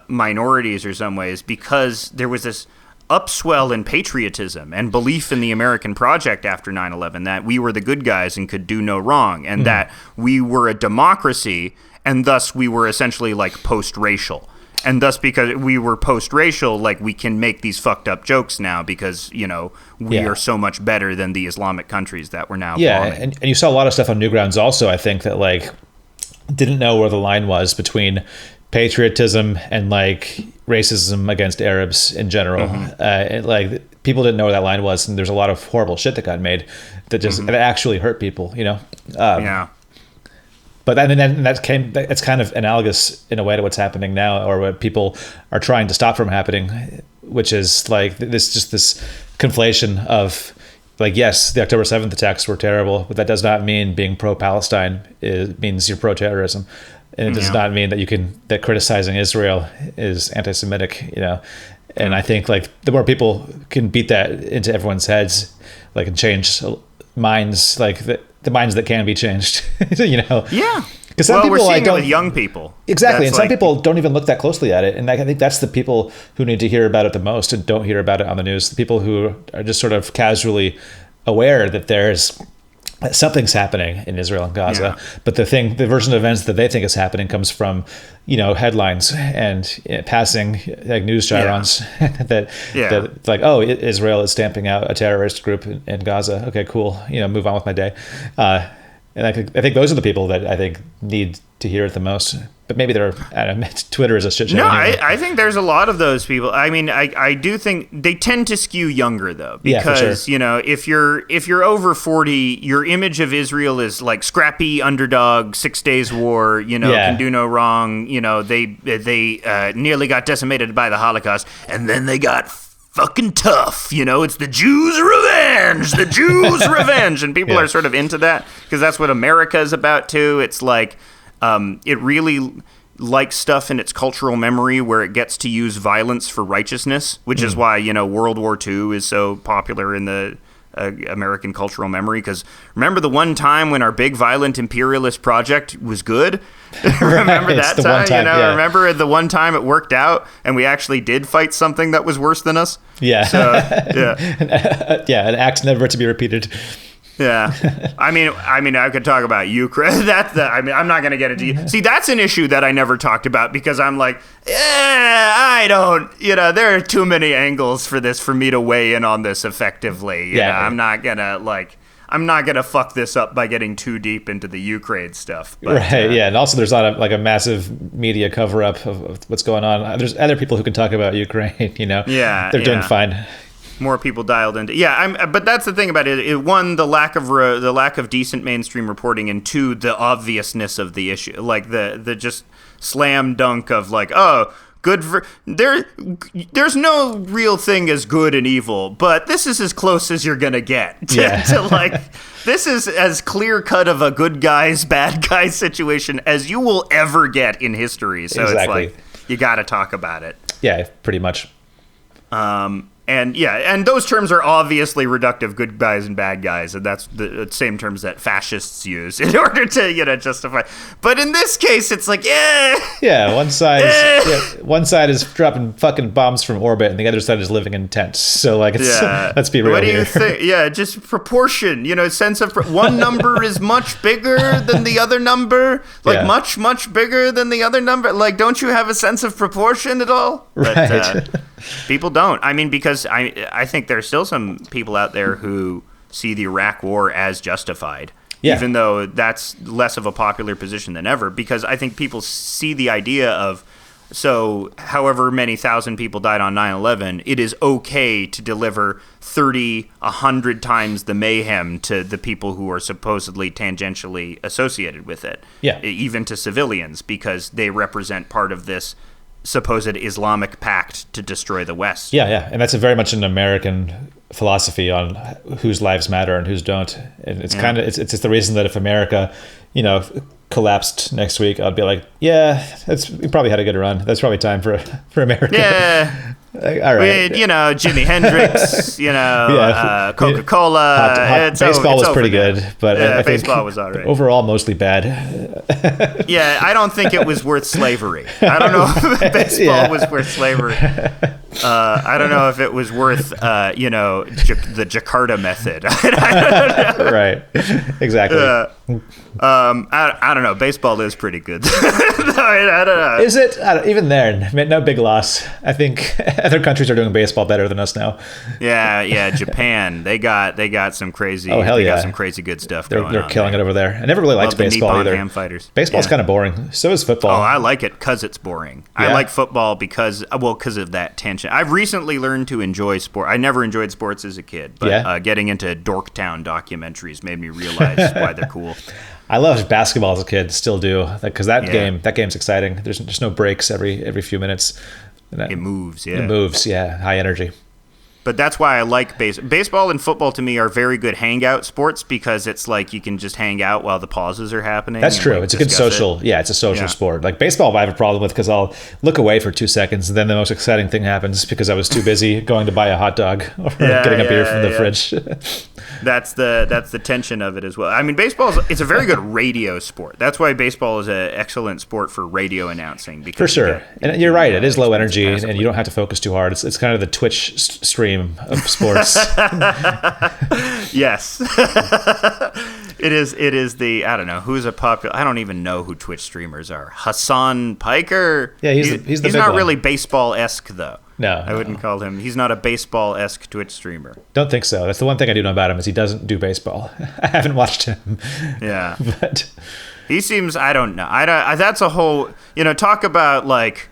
minorities or some ways, because there was this upswell in patriotism and belief in the American project after 9/11, that we were the good guys and could do no wrong, and that we were a democracy, and thus we were essentially like post-racial. And thus, because we were post-racial, like, we can make these fucked up jokes now because, you know, we are so much better than the Islamic countries that we're now bombing. And you saw a lot of stuff on Newgrounds also, I think, that like didn't know where the line was between patriotism and like racism against Arabs in general. Like, people didn't know where that line was, and there's a lot of horrible shit that got made that just that actually hurt people, you know. But then it's kind of analogous in a way to what's happening now, or what people are trying to stop from happening, which is like this conflation of like, yes, the October 7th attacks were terrible, but that does not mean being pro-Palestine means you're pro-terrorism. And it does not mean that criticizing Israel is anti-Semitic, you know. And I think like the more people can beat that into everyone's heads, like, and change minds, like the minds that can be changed, you know. Yeah. Because some people, we're seeing it with young people. Exactly. And some people don't even look that closely at it. And I think that's the people who need to hear about it the most and don't hear about it on the news. The people who are just sort of casually aware that there's something's happening in Israel and Gaza, but the version of events that they think is happening comes from, you know, headlines and passing like news chyrons that like, oh, Israel is stamping out a terrorist group in Gaza. Okay, cool. You know, move on with my day. And I think those are the people that I think need to hear it the most. But maybe Twitter is a shit show. No, anyway. I think there's a lot of those people. I mean, I do think they tend to skew younger, though, because you know, if you're over 40, your image of Israel is like scrappy underdog, 6 days war, you know, can do no wrong. You know, they nearly got decimated by the Holocaust, and then they got fucking tough, you know, it's the Jews' revenge, and people are sort of into that because that's what America is about too. It's like it really likes stuff in its cultural memory where it gets to use violence for righteousness, which is why, you know, World War II is so popular in the American cultural memory, because remember the one time when our big violent imperialist project was good? Remember that time? You know, remember the one time it worked out and we actually did fight something that was worse than us? Yeah. So, an act never to be repeated. Yeah. I mean, I could talk about Ukraine. I'm not going to get into. See, that's an issue that I never talked about because I'm like, I don't, you know, there are too many angles for this for me to weigh in on this effectively. You know, I'm not going to fuck this up by getting too deep into the Ukraine stuff. But, right. Yeah. And also there's not a massive media cover up of what's going on. There's other people who can talk about Ukraine, you know. Yeah. They're doing fine. More people dialed into, but that's the thing about it. One, the lack of decent mainstream reporting, and two, the obviousness of the issue, like the just slam dunk of like, oh, there's no real thing as good and evil, but this is as close as you're gonna get to like, this is as clear cut of a good guys, bad guys situation as you will ever get in history. So It's like, you got to talk about it. Yeah, pretty much. And those terms are obviously reductive, good guys and bad guys, and that's the same terms that fascists use in order to justify. But in this case, it's like one side is dropping fucking bombs from orbit, and the other side is living in tents. So like, let's be real. What do here. you think? Yeah, just proportion. Sense of one number is much bigger than the other number, like much bigger than the other number. Like, don't you have a sense of proportion at all? Right. But, people don't. I mean, because I think there's still some people out there who see the Iraq War as justified, even though that's less of a popular position than ever, because I think people see the idea of, so however many thousand people died on 9/11, it is okay to deliver 30, 100 times the mayhem to the people who are supposedly tangentially associated with it, even to civilians, because they represent part of this supposed Islamic pact to destroy the West. And that's very much an American philosophy on whose lives matter and whose don't. And it's kind of it's just the reason that if America, collapsed next week, I'd be like, we probably had a good run. That's probably time for America. Yeah. Like, all right. Jimi Hendrix, Coca-Cola. Baseball was pretty good, but I think baseball was all right. Overall, mostly bad. I don't think it was worth slavery. I don't know if baseball was worth slavery. I don't know if it was worth, the Jakarta method. I don't know. Right. Exactly. I don't know. Baseball is pretty good. I don't know. Is it? Even there, no big loss. I think other countries are doing baseball better than us now. Yeah. Japan, they got some crazy. Oh hell yeah! They got some crazy good stuff going on. They're killing it over there. I never really liked baseball either. Ham fighters. Baseball's kind of boring. So is football. Oh, I like it because it's boring. Yeah. I like football because of that tension. I've recently learned to enjoy sport. I never enjoyed sports as a kid, but getting into Dorktown documentaries made me realize why they're cool. I loved basketball as a kid, still do, because that game's exciting. There's no breaks every few minutes. It moves, high energy. But that's why I like baseball and football. To me, are very good hangout sports because it's like you can just hang out while the pauses are happening. That's true. It's a good social. It's a social sport. Like baseball, I have a problem with because I'll look away for 2 seconds and then the most exciting thing happens because I was too busy going to buy a hot dog or getting a beer from the fridge. That's the tension of it as well. I mean, it's a very good radio sport. That's why baseball is an excellent sport for radio announcing. Because for sure. And you're right. It is low energy and you don't have to focus too hard. It's kind of the Twitch stream of sports. Yes. It is the, I don't know, who's a popular, I don't even know who Twitch streamers are. Hassan Piker? Yeah, he's not one. Really baseball-esque, though. No. I wouldn't call him, he's not a baseball-esque Twitch streamer. Don't think so. That's the one thing I do know about him is he doesn't do baseball. I haven't watched him. Yeah. But he seems, I don't know. That's a whole, talk about, like,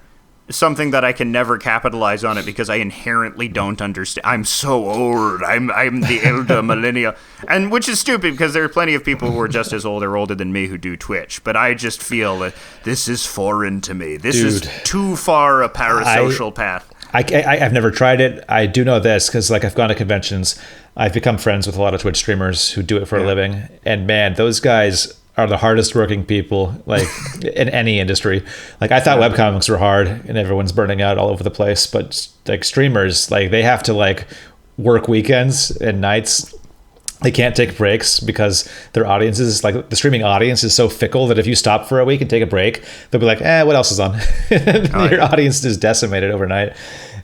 something that I can never capitalize on it because I inherently don't understand. I'm so old. I'm the elder millennial, and which is stupid because there are plenty of people who are just as old or older than me who do Twitch. But I just feel that this is foreign to me. This is too far a parasocial path. I've never tried it. I do know this because like I've gone to conventions. I've become friends with a lot of Twitch streamers who do it for a living, and man, those guys are the hardest working people like in any industry. Like I thought webcomics were hard and everyone's burning out all over the place, but like streamers, like they have to like work weekends and nights. They can't take breaks because their audiences, like the streaming audience is so fickle that if you stop for a week and take a break, they'll be like, what else is on? Your audience is decimated overnight.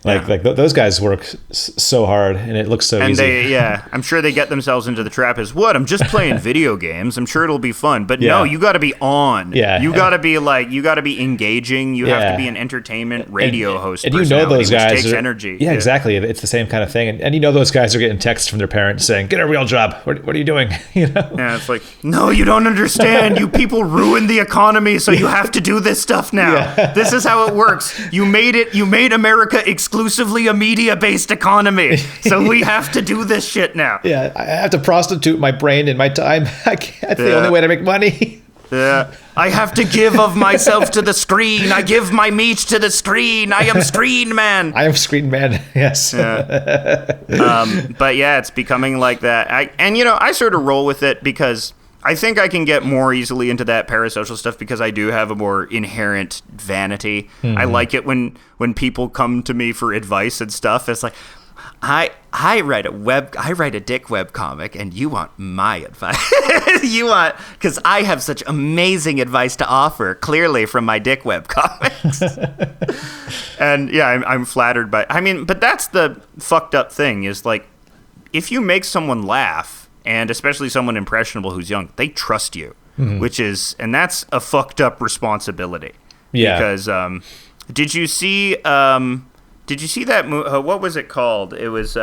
Like those guys work so hard, and it looks so easy. I'm sure they get themselves into the trap as, I'm just playing video games. I'm sure it'll be fun. But no, you got to be on. Yeah. You got to be you got to be engaging. You have to be an entertainment radio host. And you know those guys which takes energy. Yeah, exactly. It's the same kind of thing. And you know those guys are getting texts from their parents saying, get a real job. What are you doing? Yeah, it's like, no, you don't understand. You people ruined the economy, so you have to do this stuff now. Yeah. This is how it works. You made America exclusively a media-based economy, so we have to do this shit now. Yeah, I have to prostitute my brain and my time. That's the only way to make money. Yeah. I have to give of myself to the screen. I give my meat to the screen. I am Screen Man. I am Screen Man. Yes. Yeah. But yeah, it's becoming like that. I sort of roll with it because I think I can get more easily into that parasocial stuff because I do have a more inherent vanity. Mm-hmm. I like it when people come to me for advice and stuff. It's like, I write a dick webcomic, and you want my advice. Because I have such amazing advice to offer, clearly from my dick webcomics. And yeah, I'm flattered by. But that's the fucked up thing is like, if you make someone laugh, and especially someone impressionable who's young, they trust you, mm-hmm. And that's a fucked up responsibility. Yeah. Because did you see that movie? What was it called? It was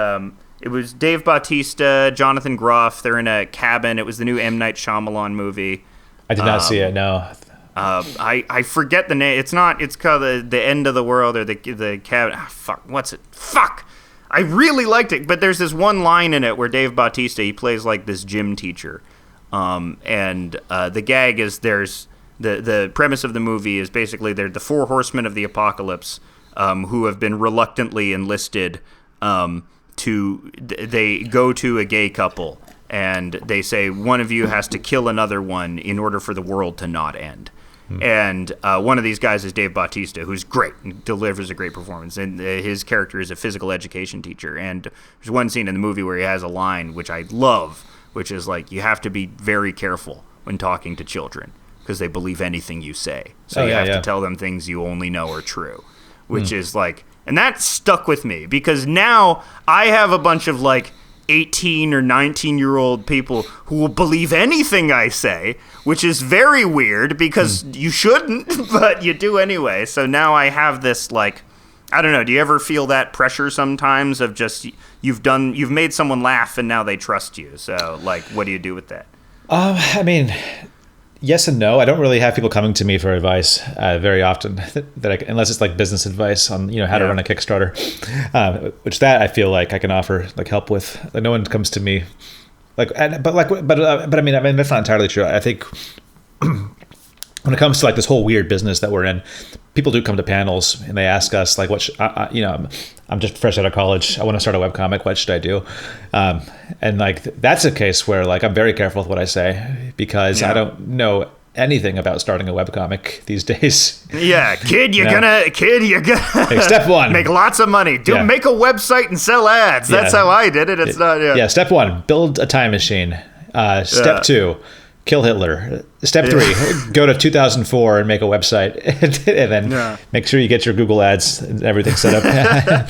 Dave Bautista, Jonathan Groff. They're in a cabin. It was the new M. Night Shyamalan movie. I did not see it. No. I forget the name. It's called the End of the World or the cabin. Fuck. What's it? Fuck. I really liked it, but there's this one line in it where Dave Bautista, he plays like this gym teacher, and the gag is the premise of the movie is basically they're the four horsemen of the apocalypse. Who have been reluctantly enlisted they go to a gay couple and they say one of you has to kill another one in order for the world to not end. And one of these guys is Dave Bautista, who's great and delivers a great performance. And his character is a physical education teacher. And there's one scene in the movie where he has a line, which I love, which is like, you have to be very careful when talking to children because they believe anything you say. So you have to tell them things you only know are true. Which is like, and that stuck with me because now I have a bunch of like 18 or 19-year-old people who will believe anything I say, which is very weird because you shouldn't, but you do anyway. So now I have this like, I don't know, do you ever feel that pressure sometimes of just you've made someone laugh and now they trust you? So like, what do you do with that? Yes and no. I don't really have people coming to me for advice very often, unless it's like business advice on how to run a Kickstarter, which that I feel like I can offer like help with. Like no one comes to me, but I mean that's not entirely true. I think when it comes to like this whole weird business that we're in, people do come to panels and they ask us like, I'm just fresh out of college. I want to start a webcomic. What should I do? And like, that's a case where like, I'm very careful with what I say because I don't know anything about starting a webcomic these days. Yeah. You're gonna like, step one, make lots of money. Make a website and sell ads. That's how I did it. It's not. Step one, build a time machine. Step two, kill Hitler. Step three, go to 2004 and make a website, and then make sure you get your Google ads and everything set up.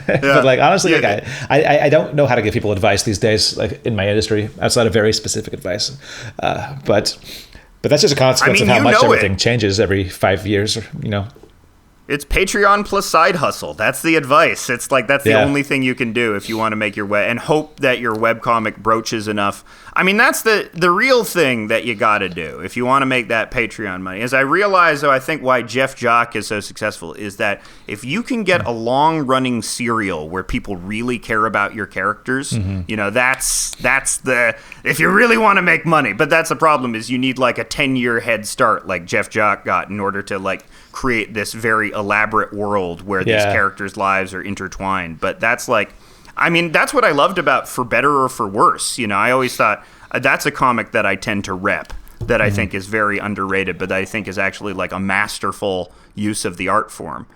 But like honestly, like I don't know how to give people advice these days, like in my industry, outside of very specific advice. But that's just a consequence of how much everything changes every 5 years. It's Patreon plus side hustle. That's the advice. It's like that's the only thing you can do if you want to make your and hope that your webcomic broaches enough. I mean, that's the real thing that you got to do if you want to make that Patreon money. As I realize, though, I think why Jeff Jock is so successful is that if you can get a long-running serial where people really care about your characters, that's the if you really want to make money. But that's the problem is you need like a 10-year head start like Jeff Jock got in order to like create this very elaborate world where these characters' lives are intertwined. But that's like, I mean, that's what I loved about For Better or For Worse. I always thought that's a comic that I tend to rep that I think is very underrated, but I think is actually like a masterful use of the art form.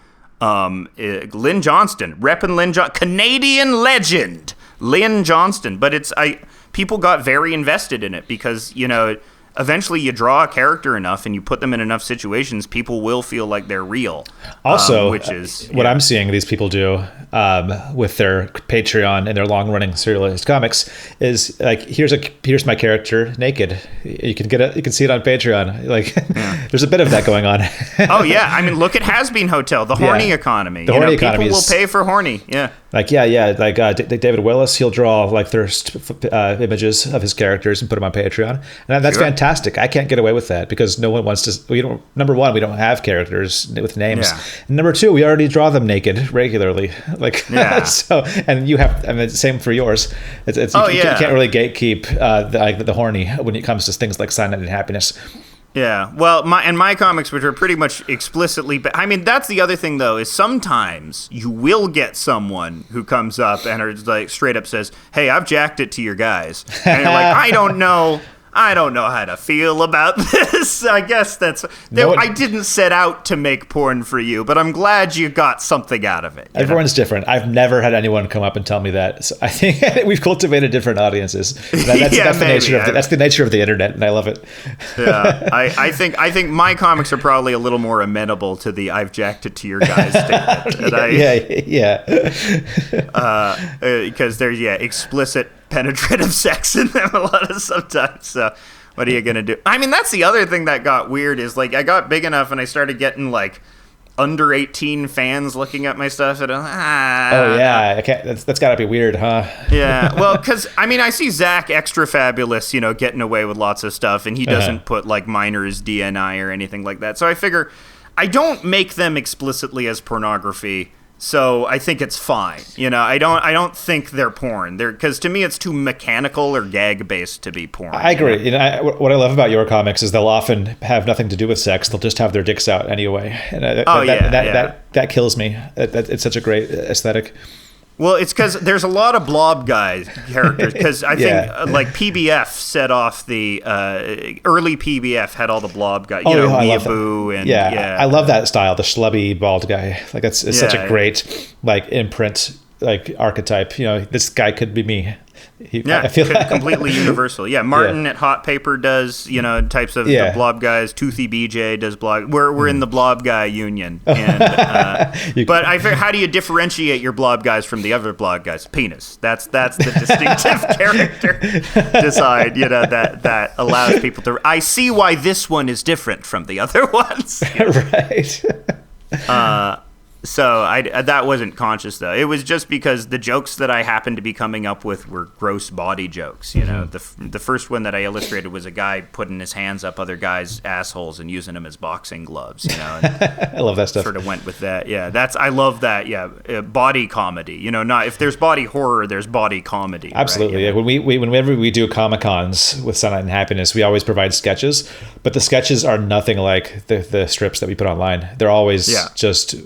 Lynn Johnston, repping Lynn Johnston, Canadian legend, Lynn Johnston. But people got very invested in it because, eventually you draw a character enough and you put them in enough situations, people will feel like they're real. Also, which is what I'm seeing these people do with their Patreon and their long-running serialized comics is like, here's my character naked. You can see it on Patreon. Like, there's a bit of that going on. Oh yeah, I mean, look at Has Been Hotel, the horny economy. The horny economy people will pay for horny. Yeah. Like like David Willis, he'll draw like thirst images of his characters and put them on Patreon, and that's fantastic. fantastic. I can't get away with that because no one wants to. We don't. Number one, we don't have characters with names. Yeah. And number two, we already draw them naked regularly. Like so, and you have. I mean, same for yours. You can't really gatekeep the horny when it comes to things like Cyanide and Happiness. Yeah, well, my comics, which are pretty much explicitly... I mean, that's the other thing, though, is sometimes you will get someone who comes up and are like straight up says, hey, I've jacked it to your guys. And you're like, I don't know how to feel about this. I guess I didn't set out to make porn for you, but I'm glad you got something out of it. Everyone's different. I've never had anyone come up and tell me that. So I think we've cultivated different audiences. That's the nature of the internet, and I love it. Yeah, I think my comics are probably a little more amenable to the "I've jacked it to your guys" statement. Because there's explicit penetrative sex in them a lot of sometimes. So what are you gonna do? I mean, that's the other thing that got weird is like I got big enough and I started getting like under 18 fans looking at my stuff and I can't. That's gotta be weird, huh? Yeah, well, because I mean I see Zach Extra Fabulous getting away with lots of stuff and he doesn't put like minors DNI or anything like that, so I figure I don't make them explicitly as pornography. So I think it's fine. I don't think they're porn. Because to me it's too mechanical or gag based to be porn. I agree. What I love about your comics is they'll often have nothing to do with sex. They'll just have their dicks out anyway. And that kills me. It's such a great aesthetic. Well, it's because there's a lot of blob guy characters. Because I think like PBF set off the early PBF had all the blob guys. Weeaboo and I love that style. The schlubby bald guy. Like it's such a great like imprint, like archetype. This guy could be me. I feel completely universal. Yeah, Martin at Hot Paper does types of the blob guys. Toothy BJ does blob. We're in the blob guy union. And, but I figure, how do you differentiate your blob guys from the other blob guys? Penis. That's the distinctive character design. That allows people to. I see why this one is different from the other ones. Right. So that wasn't conscious though. It was just because the jokes that I happened to be coming up with were gross body jokes. The first one that I illustrated was a guy putting his hands up other guys' assholes and using them as boxing gloves. And I love that stuff. Sort of went with that. Yeah, I love that. Yeah, body comedy. Not if there's body horror, there's body comedy. Absolutely. Right? Yeah. Whenever we do Comic Cons with Cyanide and Happiness, we always provide sketches, but the sketches are nothing like the strips that we put online. They're always just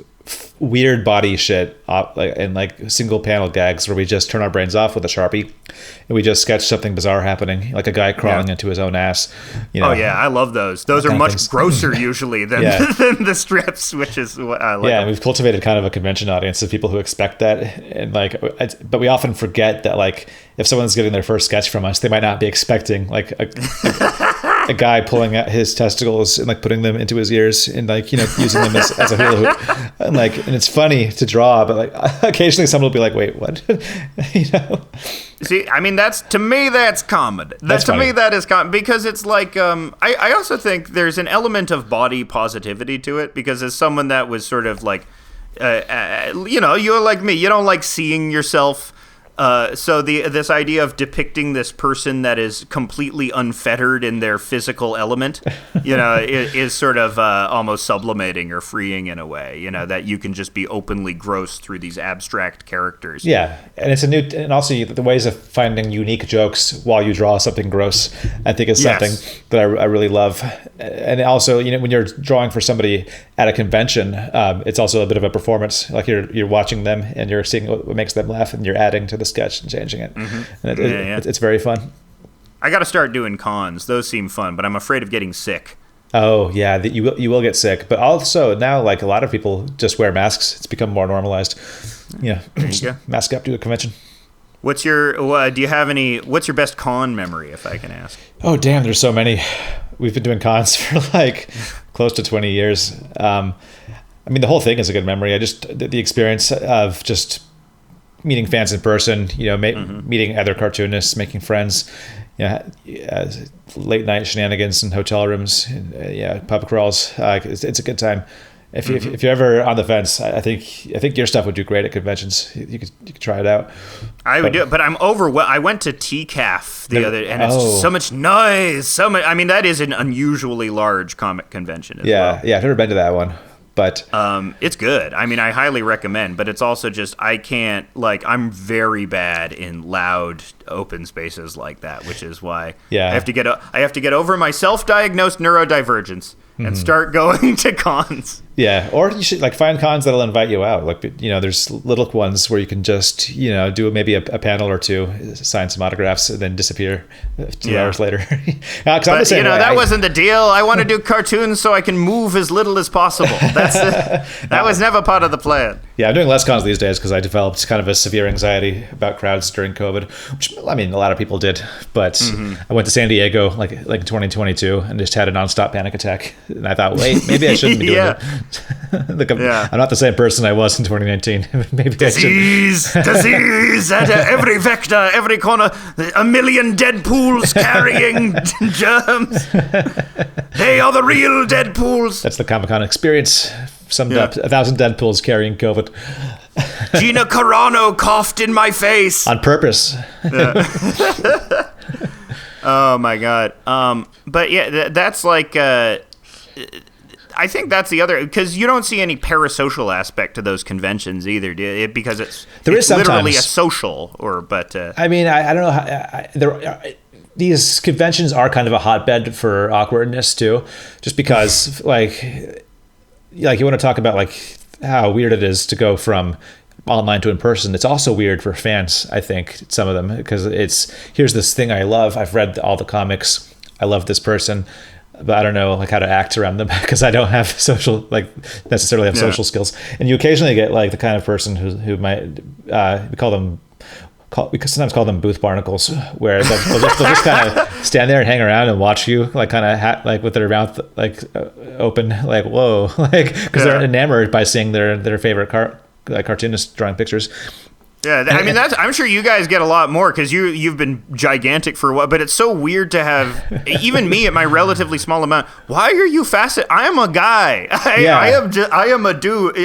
weird body shit and like single panel gags where we just turn our brains off with a Sharpie and we just sketch something bizarre happening, like a guy crawling into his own ass. Oh yeah, I love those. Those are much grosser usually than the strips, which is what I like. Yeah, and we've cultivated kind of a convention audience of people who expect that, and but we often forget that like if someone's getting their first sketch from us, they might not be expecting like a guy pulling out his testicles and like putting them into his ears and like using them as a hula hoop, and it's funny to draw, but like occasionally someone will be like, wait, what? See, I mean, to me that's comedy. That is comedy because it's like I also think there's an element of body positivity to it, because as someone that was sort of like you're like me, you don't like seeing yourself. So this idea of depicting this person that is completely unfettered in their physical element, is sort of almost sublimating or freeing in a way, that you can just be openly gross through these abstract characters. Yeah, and it's and also the ways of finding unique jokes while you draw something gross, I think is something that I really love. And also, when you're drawing for somebody at a convention, it's also a bit of a performance. Like you're watching them and you're seeing what makes them laugh, and you're adding to the sketch and changing it. And it's very fun. I got to start doing cons. Those seem fun, but I'm afraid of getting sick. Oh yeah, you will get sick. But also now, like a lot of people just wear masks. It's become more normalized. Mask up to a convention. What's your best con memory, if I can ask? Oh damn, there's so many. We've been doing cons for like close to 20 years. I mean, the whole thing is a good memory. The experience of just meeting fans in person, meeting other cartoonists, making friends, late night shenanigans in hotel rooms, pub crawls. It's a good time. if you're ever on the fence, I think your stuff would do great at conventions. You could try it out. I would do it, but I'm overwhelmed. I went to TCAF the other, and it's just so much noise. So much. I mean, that is an unusually large comic convention. As well. Yeah. I've never been to that one, but it's good. I mean, I highly recommend. But it's also just I can't I'm very bad in loud open spaces like that, which is why I have to get over my self-diagnosed neurodivergence and start going to cons. Yeah, or you should find cons that'll invite you out. There's little ones where you can just do maybe a panel or two, sign some autographs, and then disappear 2 hours later. But that wasn't the deal. I want to do cartoons so I can move as little as possible. That was never part of the plan. Yeah, I'm doing less cons these days because I developed kind of a severe anxiety about crowds during COVID, which I mean a lot of people did. But I went to San Diego like 2022 and just had a nonstop panic attack. And I thought, wait, maybe I shouldn't be doing it. I'm not the same person I was in 2019. Maybe disease at every vector, every corner, a million Deadpools carrying germs. They are the real Deadpools. That's the Comic-Con experience. Summed up, 1,000 Deadpools carrying COVID. Gina Carano coughed in my face on purpose. Oh my god. But yeah, that's I think that's the other, because you don't see any parasocial aspect to those conventions either, because it's literally a social. I mean, I don't know how these conventions are kind of a hotbed for awkwardness too, just because you want to talk about how weird it is to go from online to in person. It's also weird for fans, I think, some of them, because here's this thing I love. I've read all the comics. I love this person, but I don't know how to act around them because I don't have necessarily have social skills. And you occasionally get the kind of person who might we sometimes call them booth barnacles, where they'll just kind of stand there and hang around and watch you with their mouth open, whoa, because they're enamored by seeing their favorite cartoonist drawing pictures. Yeah, I mean, I'm sure you guys get a lot more because you've been gigantic for a while, but it's so weird to have, even me at my relatively small amount, why are you fascinated? I am a guy. I am a dude.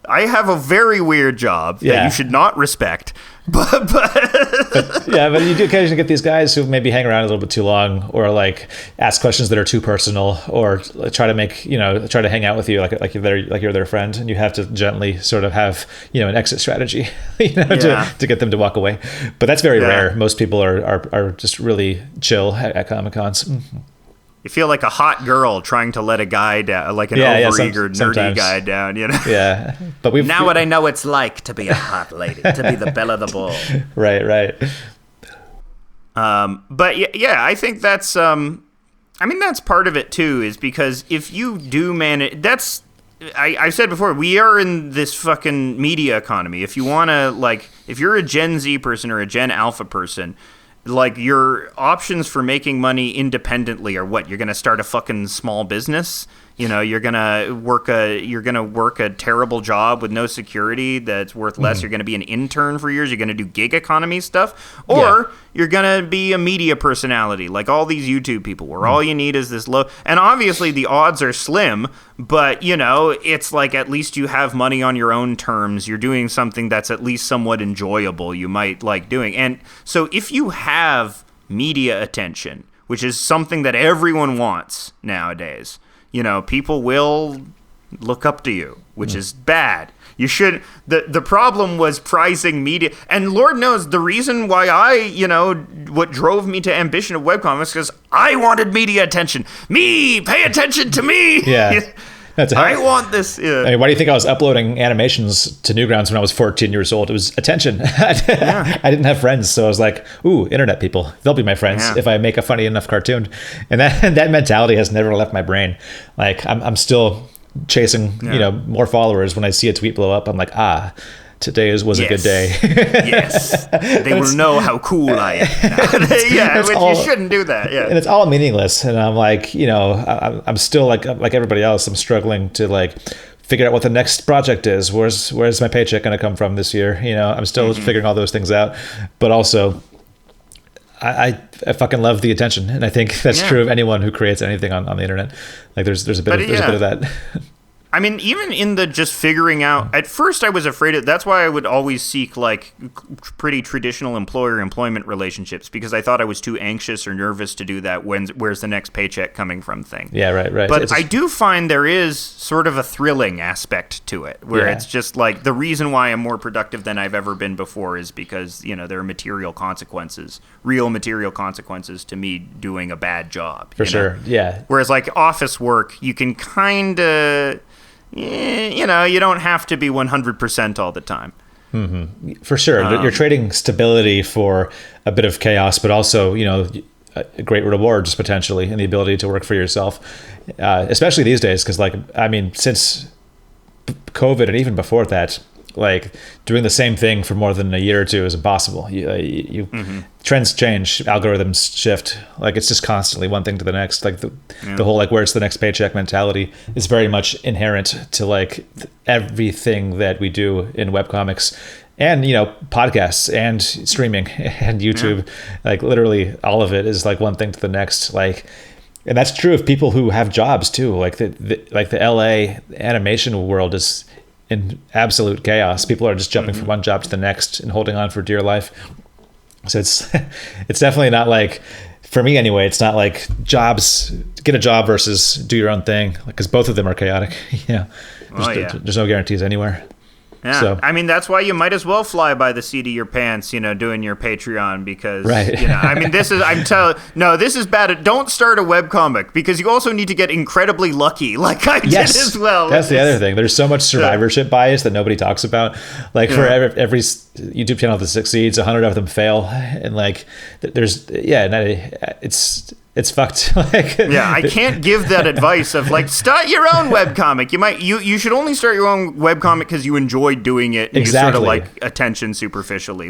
I have a very weird job that you should not respect. But you do occasionally get these guys who maybe hang around a little bit too long, or ask questions that are too personal, or try to hang out with you like you're their friend, and you have to gently sort of have an exit strategy to get them to walk away. But that's very rare. Most people are just really chill at Comic-Cons. You feel like a hot girl trying to let a guy down, like an overeager, nerdy guy down, Yeah. But now what I know it's like to be a hot lady, to be the belle of the ball. Right. But yeah, I think that's, that's part of it too, is because if you do manage, I said before, we are in this fucking media economy. If you want to, if you're a Gen Z person or a Gen Alpha person, your options for making money independently are what? You're going to start a fucking small business? You're going to work a terrible job with no security that's worth less. You're going to be an intern for years. You're going to do gig economy stuff. Or you're going to be a media personality, like all these YouTube people, where all you need is this low. And obviously the odds are slim, but, it's at least you have money on your own terms. You're doing something that's at least somewhat enjoyable you might like doing. And so if you have media attention, which is something that everyone wants nowadays, people will look up to you, which is bad. You should. The problem was prizing media, and Lord knows the reason why what drove me to ambition of webcomics, because I wanted media attention. Me, pay attention to me. Yeah. I want this. Yeah. I mean, why do you think I was uploading animations to Newgrounds when I was 14 years old? It was attention. I didn't have friends, so I was like, "Ooh, internet people, they'll be my friends if I make a funny enough cartoon." And that mentality has never left my brain. I'm still chasing, more followers. When I see a tweet blow up, I'm like, today was a good day. Yes. They will know how cool I am. You shouldn't do that. Yeah. And it's all meaningless. And I'm I'm still like everybody else. I'm struggling to figure out what the next project is. Where's my paycheck going to come from this year? I'm still figuring all those things out. But also, I fucking love the attention. And I think that's true of anyone who creates anything on the internet. There's a bit of that. I mean, even in the just figuring out, at first I was afraid of, that's why I would always seek like pretty traditional employment relationships, because I thought I was too anxious or nervous to do that where's the next paycheck coming from thing. Yeah, right. But I do find there is sort of a thrilling aspect to it, where it's just like the reason why I'm more productive than I've ever been before is because, there are real material consequences to me doing a bad job. For sure, yeah. Whereas like office work, you can kind of... you don't have to be 100% all the time. Mm-hmm. For sure. You're trading stability for a bit of chaos, but also, great rewards potentially, and the ability to work for yourself, especially these days. Because, since COVID and even before that, doing the same thing for more than a year or two is impossible. Trends change, algorithms shift. It's just constantly one thing to the next. The whole where's the next paycheck mentality is very much inherent to everything that we do in webcomics, and podcasts and streaming and YouTube. Literally all of it is one thing to the next. And that's true of people who have jobs too. The LA animation world is in absolute chaos. People are just jumping from one job to the next and holding on for dear life. So it's definitely not for me anyway, it's not get a job versus do your own thing, because both of them are chaotic. There's no guarantees anywhere. Yeah, so, that's why you might as well fly by the seat of your pants, doing your Patreon, because, this is bad. Don't start a webcomic, because you also need to get incredibly lucky, like I did as well. That's the other thing. There's so much survivorship bias that nobody talks about. For every YouTube channel that succeeds, 100 of them fail. And it's fucked. I can't give that advice of start your own webcomic. You should only start your own webcomic because you enjoy doing it. And exactly. You sort of attention superficially.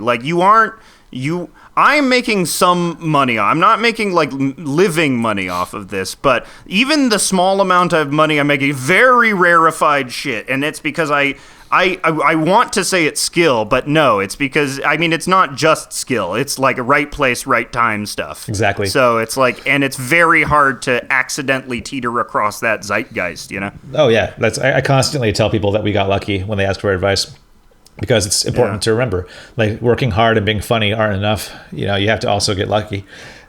I'm making some money. I'm not making living money off of this, but even the small amount of money I'm making, very rarefied shit, and it's because I want to say it's skill, but no, it's because, it's not just skill. It's right place, right time stuff. Exactly. So it's and it's very hard to accidentally teeter across that zeitgeist, Oh yeah. I constantly tell people that we got lucky when they ask for advice, because it's important to remember, working hard and being funny aren't enough. You have to also get lucky,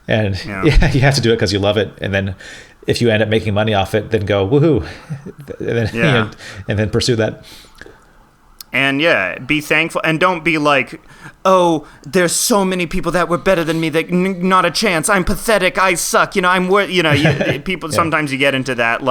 and you have to do it because you love it. And then if you end up making money off it, then go woohoo, and then, and then pursue that. And be thankful, and don't be oh, there's so many people that were better than me that not a chance. I'm pathetic. I suck. I'm worth. People sometimes you get into that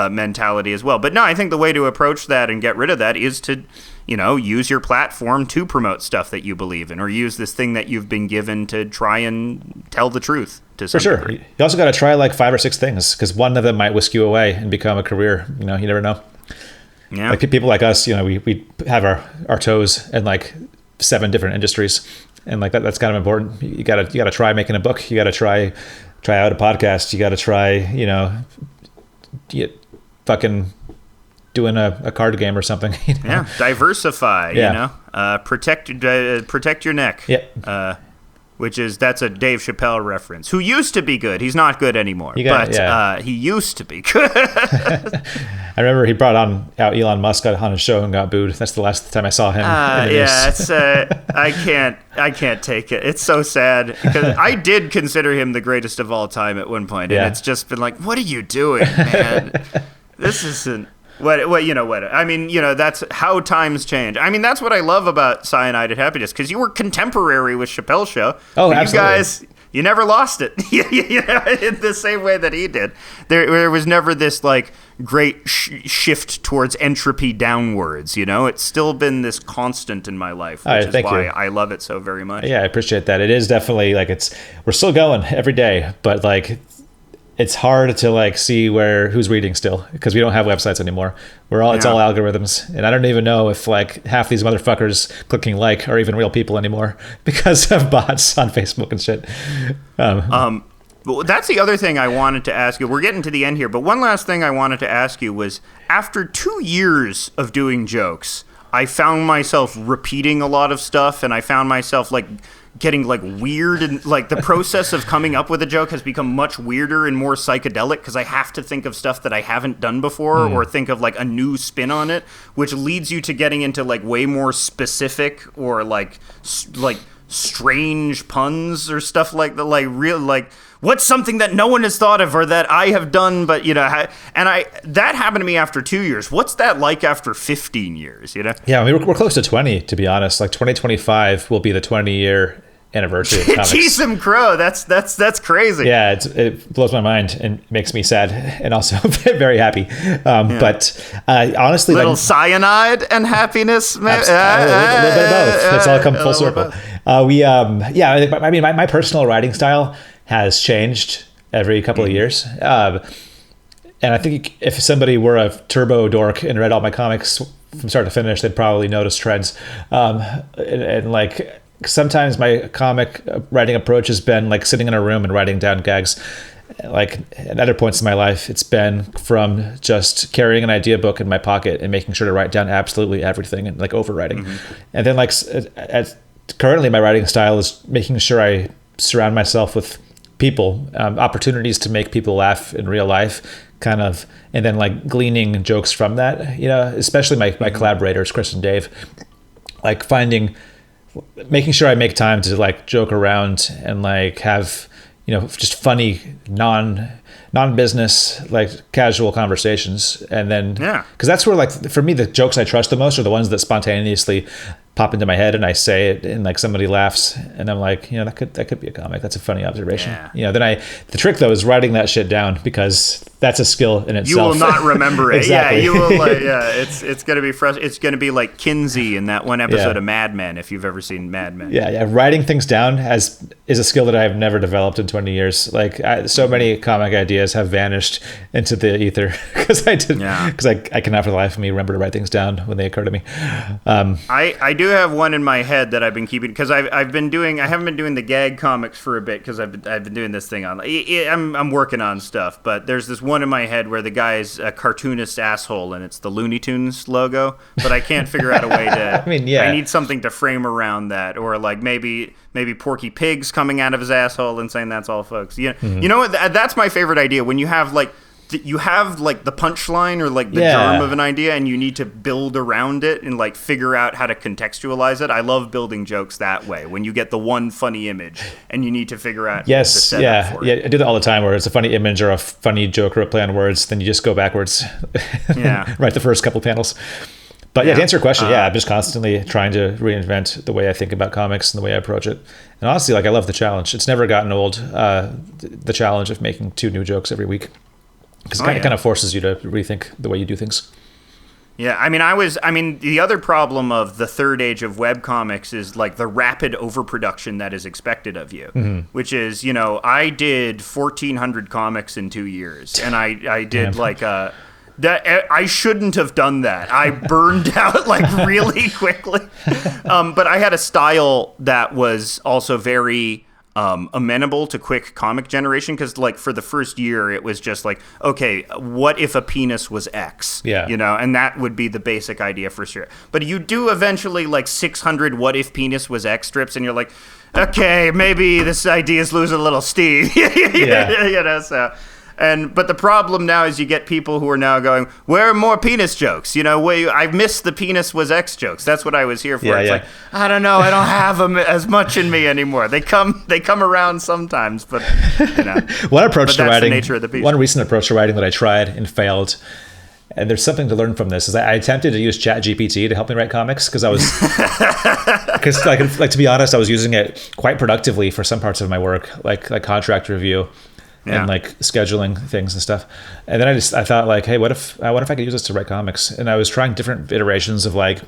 mentality as well. But no, I think the way to approach that and get rid of that is to, use your platform to promote stuff that you believe in, or use this thing that you've been given to try and tell the truth to some degree. You also got to try 5 or 6 things, because one of them might whisk you away and become a career. You never know. Yeah. People like us, we have our toes in 7 different industries, and that's kind of important. You gotta try making a book. You gotta try out a podcast. You gotta try, fucking doing a card game or something. Diversify. Protect your neck. Yep. That's a Dave Chappelle reference, who used to be good. He's not good anymore, he used to be good. I remember he brought out Elon Musk on his show and got booed. That's the last time I saw him. It's I can't take it. It's so sad, because I did consider him the greatest of all time at one point, and it's just been what are you doing, man? This isn't. What that's how times change. That's what I love about Cyanide at Happiness, because you were contemporary with Chappelle's show. Oh, absolutely. You guys, you never lost it. In the same way that he did. There was never this great shift towards entropy downwards. It's still been this constant in my life, which is why I love it so very much. Yeah, I appreciate that. It is definitely we're still going every day, but it's hard to see who's reading still, because we don't have websites anymore. It's all algorithms, and I don't even know if half these motherfuckers clicking are even real people anymore, because of bots on Facebook and shit. Well, that's the other thing I wanted to ask you. We're getting to the end here, but one last thing I wanted to ask you was, after 2 years of doing jokes, I found myself repeating a lot of stuff, and I found myself getting like weird, and like the process of coming up with a joke has become much weirder and more psychedelic because I have to think of stuff that I haven't done before or think of like a new spin on it, which leads you to getting into like way more specific or like strange puns or stuff like that, like real like what's something that no one has thought of or that I have done, but that happened to me after 2 years. What's that like after 15 years? Yeah, I mean, we're close to 20, to be honest. Like 2025 will be the 20-year anniversary of comics. Jeez, some crow. That's crazy. Yeah, it blows my mind and makes me sad and also very happy. But honestly, little cyanide and happiness, man. A little bit of both. It's all come full circle. I mean, my personal writing style has changed every couple of years. And I think if somebody were a turbo dork and read all my comics from start to finish, they'd probably notice trends. And like sometimes my comic writing approach has been like sitting in a room and writing down gags. Like at other points in my life, it's been from just carrying an idea book in my pocket and making sure to write down absolutely everything and like overwriting. And then like currently my writing style is making sure I surround myself with people, opportunities to make people laugh in real life, kind of, and then like gleaning jokes from that, especially my collaborators, Chris and Dave, like making sure I make time to like joke around and like have, just funny, non-business, like casual conversations. And then, because that's where like, for me, the jokes I trust the most are the ones that spontaneously pop into my head and I say it and like somebody laughs and I'm like, that could be a comic. That's a funny observation. The trick though is writing that shit down because that's a skill in itself. You will not remember it. Exactly. Yeah, you will it's going to be it's going to be like Kinsey in that one episode of Mad Men, if you've ever seen Mad Men. Yeah. Writing things down is a skill that I've never developed in 20 years. Like so many comic ideas have vanished into the ether because I cannot for the life of me remember to write things down when they occur to me. I do have one in my head that I've been keeping because I haven't been doing the gag comics for a bit because I've been doing this thing on. I'm working on stuff, but there's this one in my head where the guy's a cartoonist asshole and it's the Looney Tunes logo, but I can't figure out a way to. I need something to frame around that, or like maybe Porky Pig's coming out of his asshole and saying that's all, folks. You know what? That's my favorite idea when you have like. You have like the punchline or like the germ of an idea and you need to build around it and like figure out how to contextualize it. I love building jokes that way when you get the one funny image and you need to figure out the setup for it. I do that all the time where it's a funny image or a funny joke or a play on words, then you just go backwards. Write the first couple panels. But to answer your question, I'm just constantly trying to reinvent the way I think about comics and the way I approach it. And honestly, like I love the challenge. It's never gotten old, the challenge of making 2 new jokes every week. Because it kind of forces you to rethink the way you do things. Yeah, the other problem of the third age of webcomics is like the rapid overproduction that is expected of you, which is, I did 1,400 comics in 2 years, and I did that. I shouldn't have done that. I burned out like really quickly, but I had a style that was also very. Amenable to quick comic generation because like for the first year it was just like, okay, what if a penis was X? And that would be the basic idea for sure. But you do eventually like 600 what if penis was X strips and you're like, okay, maybe this idea is losing a little steam. But the problem now is you get people who are now going, where are more penis jokes? I missed the penis was X jokes. That's what I was here for. Like, I don't know. I don't have them as much in me anymore. They come around sometimes, but One recent approach to writing that I tried and failed, and there's something to learn from this, is I attempted to use ChatGPT to help me write comics because to be honest, I was using it quite productively for some parts of my work, like contract review. And like scheduling things and stuff. And then I thought like, hey, what if I could use this to write comics? And I was trying different iterations of like,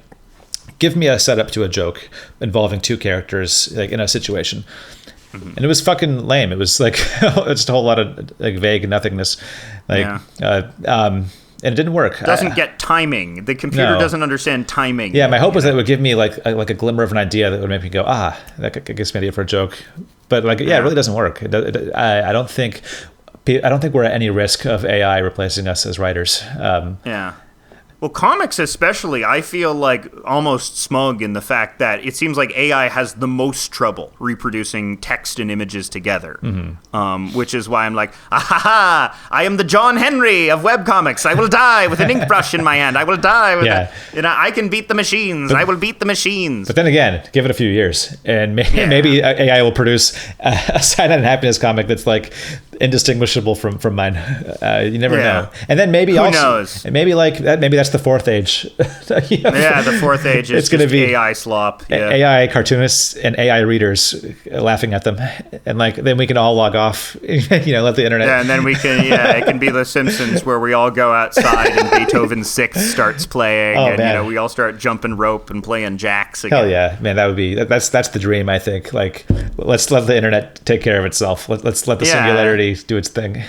give me a setup to a joke involving 2 characters like in a situation. And it was fucking lame. It was like just a whole lot of like vague nothingness. And it didn't work. It doesn't get timing. The computer doesn't understand timing. Yeah, my hope was that it would give me like a glimmer of an idea that would make me go, that gives me an idea for a joke. But it really doesn't work. I don't think we're at any risk of AI replacing us as writers. Well, comics especially, I feel like almost smug in the fact that it seems like AI has the most trouble reproducing text and images together, which is why I'm like, I am the John Henry of webcomics. I will die with an ink brush in my hand. I will die with I can beat the machines. I will beat the machines. But then again, give it a few years, and maybe AI will produce a Cyanide and Happiness comic that's like indistinguishable from mine. You never know. And then maybe Who knows? Maybe like that. Maybe that's the fourth age. The fourth age is going to be AI slop. Yeah. AI cartoonists and AI readers laughing at them, and like then we can all log off. Let the internet. Yeah, and then we can. Yeah, it can be The Simpsons where we all go outside and Beethoven's Sixth starts playing, and we all start jumping rope and playing jacks again. Hell yeah, man! That would be that's the dream. I think. Like, let's let the internet take care of itself. Let's let the singularity do its thing.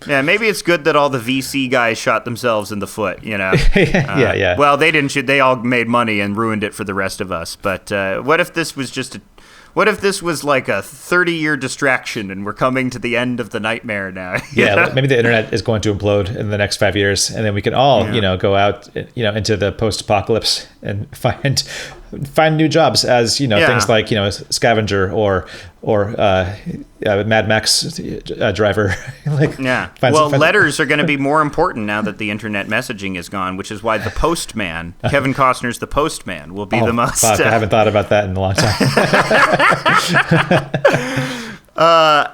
Yeah, maybe it's good that all the VC guys shot themselves in the foot, Yeah. Well, they didn't shoot. They all made money and ruined it for the rest of us. But what if this was what if this was like a 30-year distraction and we're coming to the end of the nightmare now? Maybe the internet is going to implode in the next 5 years, and then we can all, go out, into the post-apocalypse and find new jobs as things like scavenger or Mad Max driver. Letters are going to be more important now that the internet messaging is gone, which is why the postman, Kevin Costner's The Postman, will be the most. Fuck, I haven't thought about that in a long time.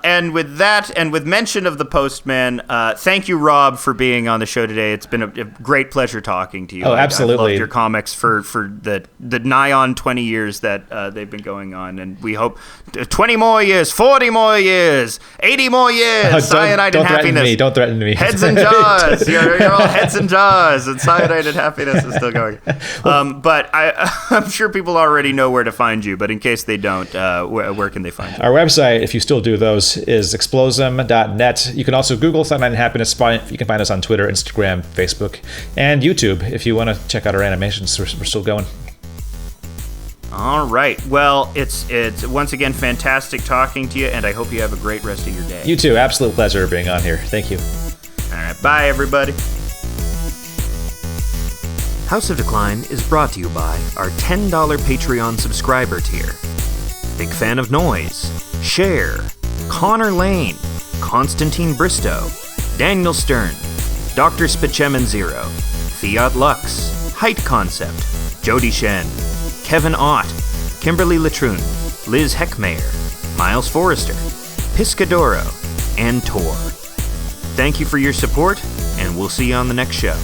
And with that, and with mention of The Postman, thank you, Rob, for being on the show today. It's been a great pleasure talking to you. Oh, absolutely. I've loved your comics for the nigh on 20 years that they've been going on, and we hope 20 more years, 40 more years, 80 more years. Cyanide and Happiness. Don't threaten me. Heads and jaws. You're all heads and jaws, and Cyanide and Happiness is still going. But I'm sure people already know where to find you. But in case they don't, where can they find you? Our website, if you still do those, is explosum.net. You can also Google Cyanide and Happiness. You can find us on Twitter, Instagram, Facebook, and YouTube if you want to check out our animations. We're still going. All right. Well, it's once again fantastic talking to you, and I hope you have a great rest of your day. You too. Absolute pleasure being on here. Thank you. All right. Bye, everybody. House of Decline is brought to you by our $10 Patreon subscriber tier. Big fan of noise. Cher, Connor Lane, Constantine Bristow, Daniel Stern, Dr. Spichemin Zero, Fiat Lux, Height Concept, Jody Shen, Kevin Ott, Kimberly Latrune, Liz Heckmayer, Miles Forrester, Piscadoro, and Tor. Thank you for your support, and we'll see you on the next show.